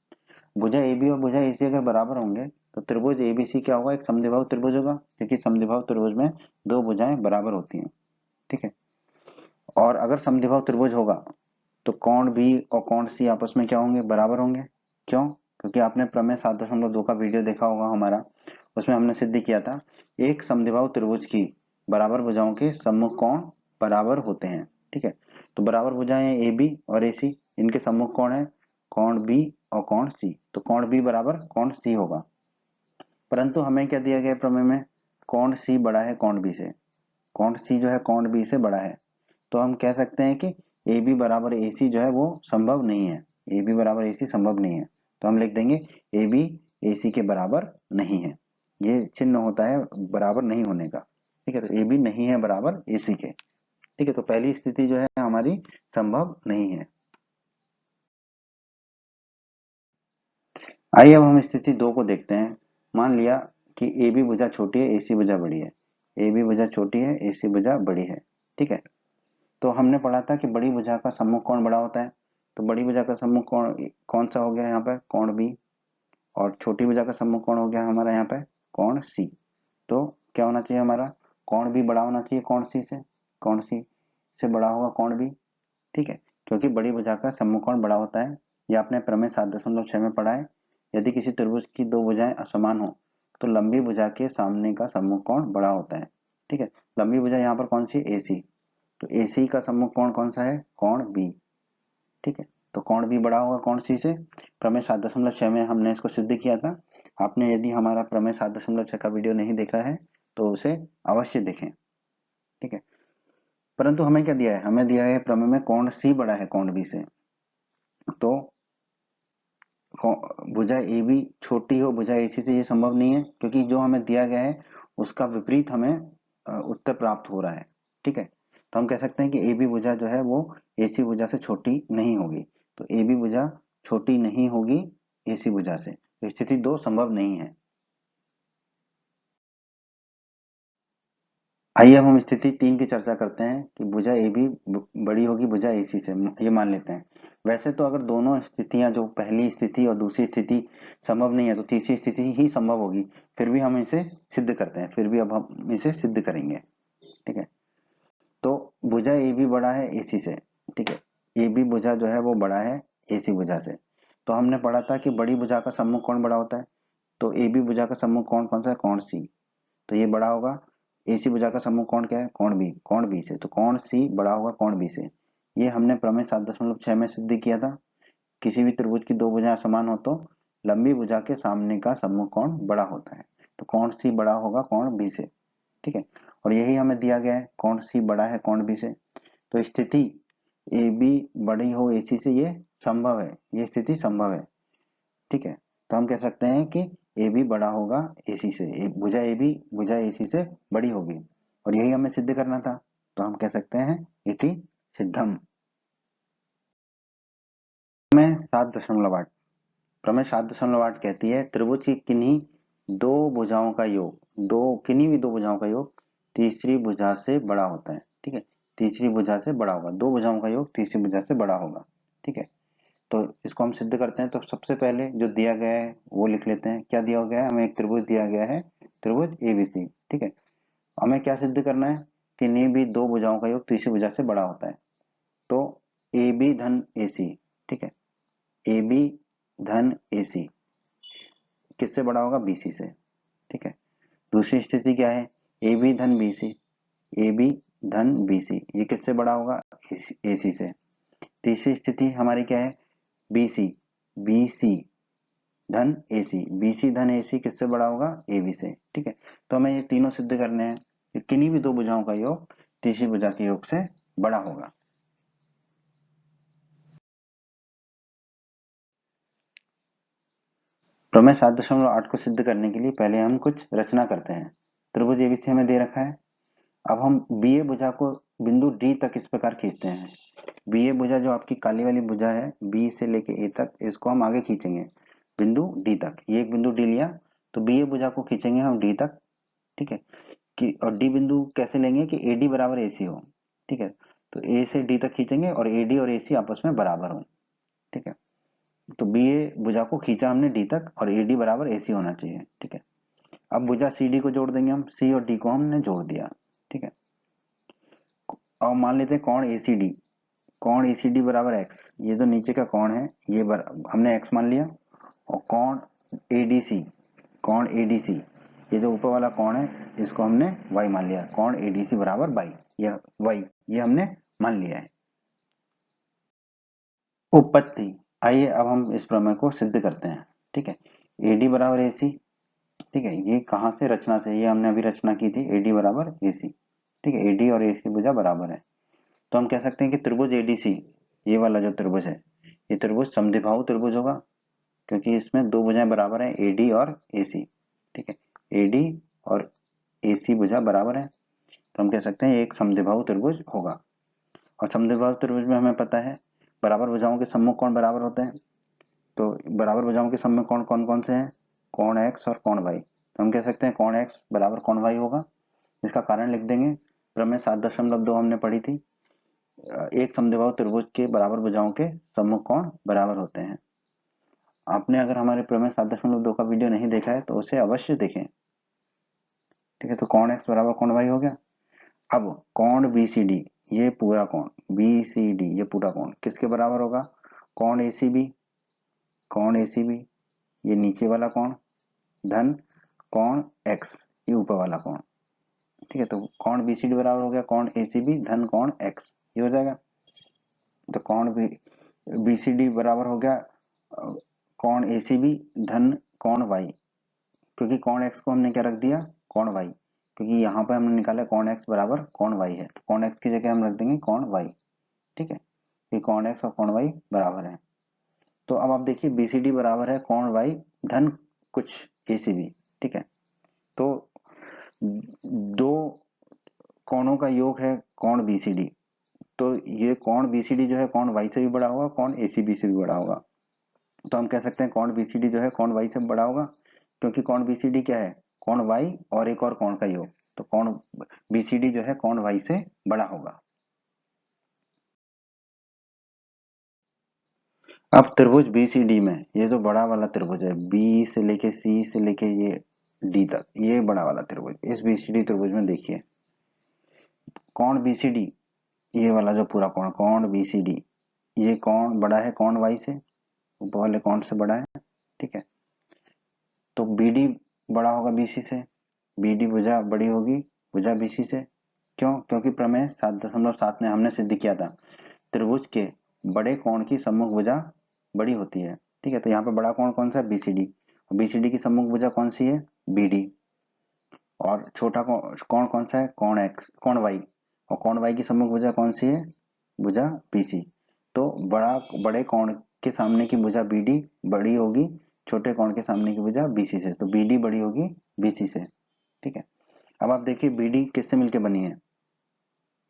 भुजा ए बी और भुजा ए सी अगर बराबर होंगे तो त्रिभुज एबीसी क्या होगा, एक समद्विबाहु त्रिभुज होगा, क्योंकि समद्विबाहु त्रिभुज में दो भुजाएं बराबर होती हैं। ठीक है, और अगर समद्विबाहु त्रिभुज होगा तो कोण बी और कोण सी आपस में क्या होंगे, बराबर होंगे। क्यों, क्योंकि आपने प्रमेय 7.2 का वीडियो देखा होगा हमारा, उसमें हमने सिद्ध किया था एक समद्विबाहु त्रिभुज की बराबर भुजाओं के सम्मुख कोण बराबर होते हैं। ठीक है, तो बराबर भुजाएं ए बी और ए सी, इनके सम्मुख कोण है कोण बी और कोण सी, तो कोण बी बराबर कोण सी होगा। परंतु हमें क्या दिया गया प्रमेय में, कोण सी बड़ा है कोण बी से, कोण सी जो है कोण बी से बड़ा है। तो हम कह सकते हैं कि ए बी बराबर ए सी जो है वो संभव नहीं है, ए बी बराबर ए सी संभव नहीं है। तो हम लिख देंगे ए बी ए सी के बराबर नहीं है। ये चिन्ह होता है बराबर नहीं होने का। ठीक है, तो ए बी नहीं है बराबर ए सी के। ठीक है, तो पहली स्थिति जो है हमारी संभव नहीं है। आइए अब हम स्थिति दो को देखते हैं। मान लिया कि ए बी भुजा छोटी है ए सी भुजा बड़ी है, ए बी भुजा छोटी है ए सी भुजा बड़ी है। ठीक है, तो हमने पढ़ा था कि बड़ी भुजा का सम्मुख कोण बड़ा होता है। तो बड़ी भुजा का सम्मुख कोण कौन सा हो गया यहाँ पे, कोण बी। और छोटी भुजा का सम्मुख कोण हो गया हमारा यहाँ पे कोण सी। तो क्या होना चाहिए हमारा, कोण बी बड़ा होना चाहिए कोण सी से, कोण सी से बड़ा होगा कोण बी। ठीक है, क्योंकि बड़ी भुजा का सम्मुख कोण बड़ा होता है। यह आपने प्रमेय 7.6 में पढ़ा है। यदि किसी त्रिभुज की दो भुजाएं असमान हो तो लंबी भुजा के सामने का सम्मुख कोण बड़ा होता है। ठीक है, लंबी भुजा यहाँ पर कौन सी, ए सी। तो ए सी का सम्मुख कोण कौन सा है, कोण बी। ठीक है, तो कोण भी बड़ा होगा कोण सी से। प्रमेय 7.6 में हमने इसको सिद्ध किया था। आपने यदि हमारा प्रमेय 7.6 का वीडियो नहीं देखा है तो उसे अवश्य देखें, ठीक है। परंतु हमें क्या दिया है, हमें दिया है प्रमेय में कोण सी बड़ा है कोण बी से, तो भुजा ए बी छोटी हो भुजा ए सी से ये संभव नहीं है, क्योंकि जो हमें दिया गया है उसका विपरीत हमें उत्तर प्राप्त हो रहा है, ठीक है। तो हम कह सकते हैं कि ए बी भुजा जो है वो ए सी भुजा से छोटी नहीं होगी। तो ए बी भुजा छोटी नहीं होगी ए सी भुजा से, तो स्थिति 2 संभव नहीं है। आइए अब हम स्थिति 3 की चर्चा करते हैं कि भुजा ए बी बड़ी होगी भुजा ए सी से, ये मान लेते हैं। वैसे तो अगर दोनों स्थितियां, जो पहली स्थिति और दूसरी स्थिति संभव नहीं है तो तीसरी स्थिति ही संभव होगी, फिर भी हम इसे सिद्ध करते हैं, फिर भी अब हम इसे सिद्ध करेंगे, ठीक है। तो भुजा ए बी बड़ा है ए सी से, ठीक है। ए बी भुजा जो है वो बड़ा है ए सी भुजा से। तो हमने पढ़ा था कि बड़ी भुजा का सम्मुख कोण बड़ा होता है, तो ए बी भुजा का सम्मुख कोण कौन सा है, कोण सी, तो ये बड़ा होगा। एसी भुजा का सम्मुख कोण क्या है, कोण बी से, तो कोण सी बड़ा होगा कोण बी से। ये हमने प्रमेय 7.6 में सिद्ध किया था। किसी भी त्रिभुज की दो भुजाएं समान हो तो लंबी भुजा के सामने का सम्मुख कोण बड़ा होता है, तो कोण सी बड़ा होगा कोण बी से, ठीक है। और यही हमें दिया गया है, कोण सी बड़ा है कोण बी से। तो स्थिति ए बी बड़ी हो ए सी से ये संभव है, ये स्थिति संभव है, ठीक है। तो हम कह सकते हैं कि ए बी बड़ा होगा ए सी से, भुजा ए बी भुजा ए सी से बड़ी होगी, और यही हमें सिद्ध करना था। तो हम कह सकते हैं इति सिद्धम। प्रमेय 7.8 प्रमेय 7.8 कहती है त्रिभुज की किन्हीं दो भुजाओं का योग, किन्हीं भी दो भुजाओं का योग तीसरी भुजा से बड़ा होता है, ठीक है। तीसरी भुजा से बड़ा होगा, दो भुजाओं का योग तीसरी भुजा से बड़ा होगा, ठीक है। तो इसको हम सिद्ध करते हैं। तो सबसे पहले जो दिया गया है वो लिख लेते हैं। क्या दिया गया है, हमें एक त्रिभुज दिया गया है, त्रिभुज एबीसी, ठीक है। हमें क्या सिद्ध करना है कि किन्हीं भी दो भुजाओं का योग तीसरी भुजा से बड़ा होता है। तो ए बी धन ए सी, ठीक है, ए बी धन ए सी किससे बड़ा होगा, बी सी से, ठीक है। दूसरी स्थिति क्या है, ए बी धन बी सी, ए बी धन बी सी, ये किससे बड़ा होगा, ए सी से। तीसरी स्थिति हमारी क्या है, बी सी धन ए सी, बी सी धन ए सी किससे बड़ा होगा, ए बी से, ठीक है। तो हमें ये तीनों सिद्ध करने हैं कि किन्हीं भी दो भुजाओं का योग तीसरी भुजा के योग से बड़ा होगा। प्रमेय 7.8 को सिद्ध करने के लिए पहले हम कुछ रचना करते हैं। त्रिभुज एबीसी हमें दे रखा है। अब हम बी ए भुजा को बिंदु डी तक इस प्रकार खींचते हैं। बी ए भुजा जो आपकी काली वाली भुजा है, बी से लेके ए तक, इसको हम आगे खींचेंगे बिंदु डी तक। ये एक बिंदु डी लिया, तो बी ए भुजा को खींचेंगे हम डी तक, ठीक है। कि और डी बिंदु कैसे लेंगे कि ए डी बराबर ए सी हो, ठीक है। तो ए से डी तक खींचेंगे और ए डी और ए सी आपस में बराबर हो, ठीक है। तो बी ए भुजा को खींचा हमने डी तक और ए डी बराबर ए सी होना चाहिए, ठीक है। अब भुजा सी डी को जोड़ देंगे हम, सी और डी को हमने जोड़ दिया, ठीक है। अब मान लेते हैं कोण एसीडी, कोण एसीडी बराबर एक्स, ये जो नीचे का कोण है ये हमने एक्स मान लिया। और कोण एडीसी, कोण एडीसी, ये जो ऊपर वाला कोण है इसको हमने वाई मान लिया, कोण एडीसी बराबर वाई, ये वाई ये हमने मान लिया है। उपपत्ति, आइए अब हम इस प्रमेय को सिद्ध करते हैं, ठीक है। एडी बराबर एसी, ठीक है, ये कहाँ से, रचना से, ये हमने अभी रचना की थी, एडी बराबर एसी, ठीक है। एडी और एसी भुजा बराबर है, तो हम कह सकते हैं कि त्रिभुज एडीसी, ये वाला जो त्रिभुज है ये त्रिभुज समद्विबाहु त्रिभुज होगा, क्योंकि इसमें दो भुजाएं बराबर हैं, एडी और एसी, ठीक है। एडी और एसी भुजा बराबर है, तो हम कह सकते हैं एक समद्विबाहु त्रिभुज होगा। और समद्विबाहु त्रिभुज में हमें पता है बराबर भुजाओं के सम्मुख कोण बराबर होते हैं। तो बराबर भुजाओं के सम्मुख कोण कौन कौन से हैं, कोण एक्स और कोण वाई। तो हम कह सकते हैं कोण एक्स बराबर कोण वाई होगा। इसका कारण लिख देंगे, प्रमेय 7.2 हमने पढ़ी थी, एक समद्विबाहु त्रिभुज के बराबर भुजाओं के सम्मुख कोण बराबर होते हैं। आपने अगर हमारे प्रमेय 7.2 का वीडियो नहीं देखा है तो उसे अवश्य देखें, ठीक है। तो कोण एक्स बराबर कोण वाई हो गया। अब कोण बीसीडी, ये पूरा कोण बीसीडी, ये पूरा कोण किसके बराबर होगा, कोण एसीबी, कोण एसीबी ये नीचे वाला कोण धन कोण एक्स, ये ऊपर वाला कोण, ठीक है। तो कोण बीसीडी बराबर हो गया कोण एसीबी धन कोण एक्स, ये हो जाएगा। तो कोण भी BCD बराबर हो गया कोण ACB धन कोण Y, क्योंकि कोण x को हमने क्या रख दिया, कोण y, क्योंकि यहाँ पे हमने निकाला कोण x बराबर कोण y है, तो कोण x की जगह हम रख देंगे कोण y। ठीक है, ये कोण x और कोण y बराबर है। तो अब आप देखिए BCD बराबर है कोण y धन कुछ ACB। ठीक है, तो दो कोणों का योग है कोण BCD, तो ये कोण BCD जो है कोण y से भी बड़ा होगा, कोण ACB से भी बड़ा होगा। तो हम कह सकते हैं कोण BCD जो है कोण y से बड़ा होगा, क्योंकि कोण BCD क्या है, कोण y और एक और कोण का योग, तो कोण BCD जो है कोण y से बड़ा होगा। अब त्रिभुज BCD में ये जो बड़ा वाला त्रिभुज है, B से लेके C से लेके ये D तक, ये बड़ा वाला त्रिभुज, इस BCD त्रिभुज में देखिए कोण BCD, ये वाला जो पूरा कोण कोण BCD, ये कोण बड़ा है कोण y से, ऊपर वाले कोण से बड़ा है। ठीक है, तो BD बड़ा होगा BC से, BD भुजा बड़ी होगी भुजा BC से। क्यों? क्योंकि प्रमेय 7.7 में हमने सिद्ध किया था त्रिभुज के बड़े कोण की सम्मुख भुजा बड़ी होती है। ठीक है, तो यहाँ पे बड़ा कोण कौन सा है, BCD, और BCD की सम्मुख भुजा कौन सी है, BD, और छोटा कोण कौन सा है, कोण X कोण Y, और कोण Y की सम्मुख भुजा कौन सी है, भुजा BC। तो बड़े कोण के सामने की भुजा BD बड़ी होगी छोटे कोण के सामने की भुजा BC से, तो BD बड़ी होगी BC से। ठीक है, अब आप देखिए BD किससे मिलके बनी है,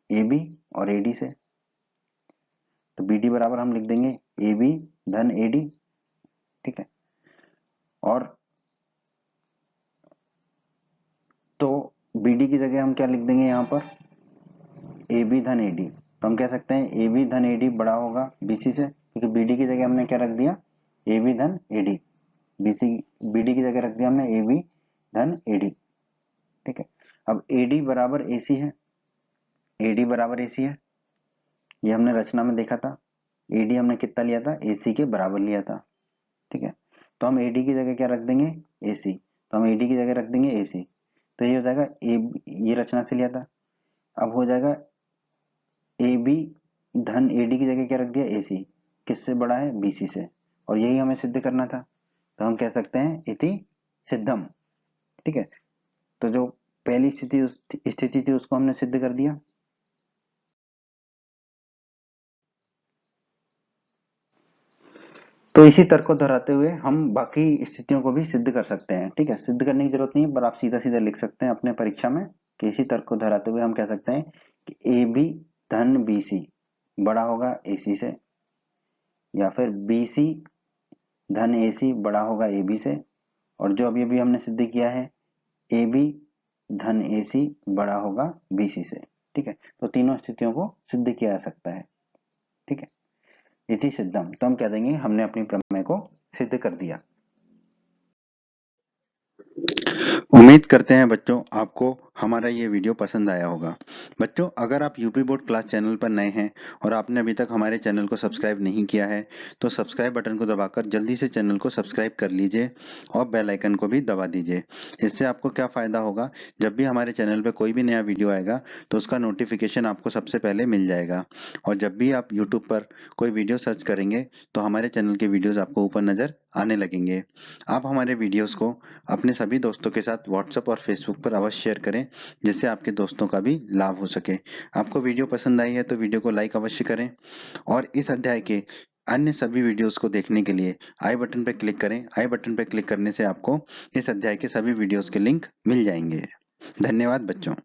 AB और AD से, तो BD बराबर हम लिख देंगे AB धन AD। ठीक है, और तो BD की जगह हम क्या लिख देंगे यहाँ पर, AB धन AD, तो हम कह सकते हैं AB धन AD बड़ा होगा BC से, क्योंकि BD की जगह हमने क्या रख दिया, AB धन AD, BD की जगह रख दिया हमने AB धन AD। ठीक है, अब AD बराबर AC है, AD बराबर AC है, ये हमने रचना में देखा था, AD हमने कितना लिया था, AC के बराबर लिया था। ठीक है, तो हम AD की जगह क्या रख देंगे, AC, तो हम AD की जगह रख देंगे AC, तो ये हो जाएगा ये रचना से लिया था, अब हो जाएगा AB धन AD की जगह क्या रख दिया AC, किससे बड़ा है, BC से, और यही हमें सिद्ध करना था, तो हम कह सकते हैं इति सिद्धम। ठीक है, तो जो पहली स्थिति थी उसको हमने सिद्ध कर दिया। तो इसी तर्क को दोहराते हुए हम बाकी स्थितियों को भी सिद्ध कर सकते हैं। ठीक है, सिद्ध करने की जरूरत नहीं है, पर आप सीधा सीधा लिख सकते हैं अपने परीक्षा में कि इसी तर्क को दोहराते हुए हम कह सकते हैं कि AB धन BC बड़ा होगा AC से, या फिर BC धन AC बड़ा होगा AB से, और जो अभी अभी हमने सिद्ध किया है AB धन AC बड़ा होगा BC से। ठीक है, तो तीनों स्थितियों को सिद्ध किया जा सकता है। ठीक है, इति सिद्धम, तो हम कह देंगे हमने अपनी प्रमेय को सिद्ध कर दिया। उम्मीद करते हैं बच्चों आपको हमारा ये वीडियो पसंद आया होगा। बच्चों, अगर आप यूपी बोर्ड क्लास चैनल पर नए हैं और आपने अभी तक हमारे चैनल को सब्सक्राइब नहीं किया है तो सब्सक्राइब बटन को दबाकर जल्दी से चैनल को सब्सक्राइब कर लीजिए और बेल आइकन को भी दबा दीजिए। इससे आपको क्या फ़ायदा होगा, जब भी हमारे चैनल पर कोई भी नया वीडियो आएगा तो उसका नोटिफिकेशन आपको सबसे पहले मिल जाएगा, और जब भी आप यूट्यूब पर कोई वीडियो सर्च करेंगे तो हमारे चैनल के वीडियोज़ आपको ऊपर नज़र आने लगेंगे। आप हमारे वीडियोज़ को अपने सभी दोस्तों के साथ व्हाट्सएप और फेसबुक पर अवश्य शेयर करें, जिससे आपके दोस्तों का भी लाभ हो सके। आपको वीडियो पसंद आई है तो वीडियो को लाइक अवश्य करें, और इस अध्याय के अन्य सभी वीडियोस को देखने के लिए आई बटन पर क्लिक करें। आई बटन पर क्लिक करने से आपको इस अध्याय के सभी वीडियोस के लिंक मिल जाएंगे। धन्यवाद बच्चों।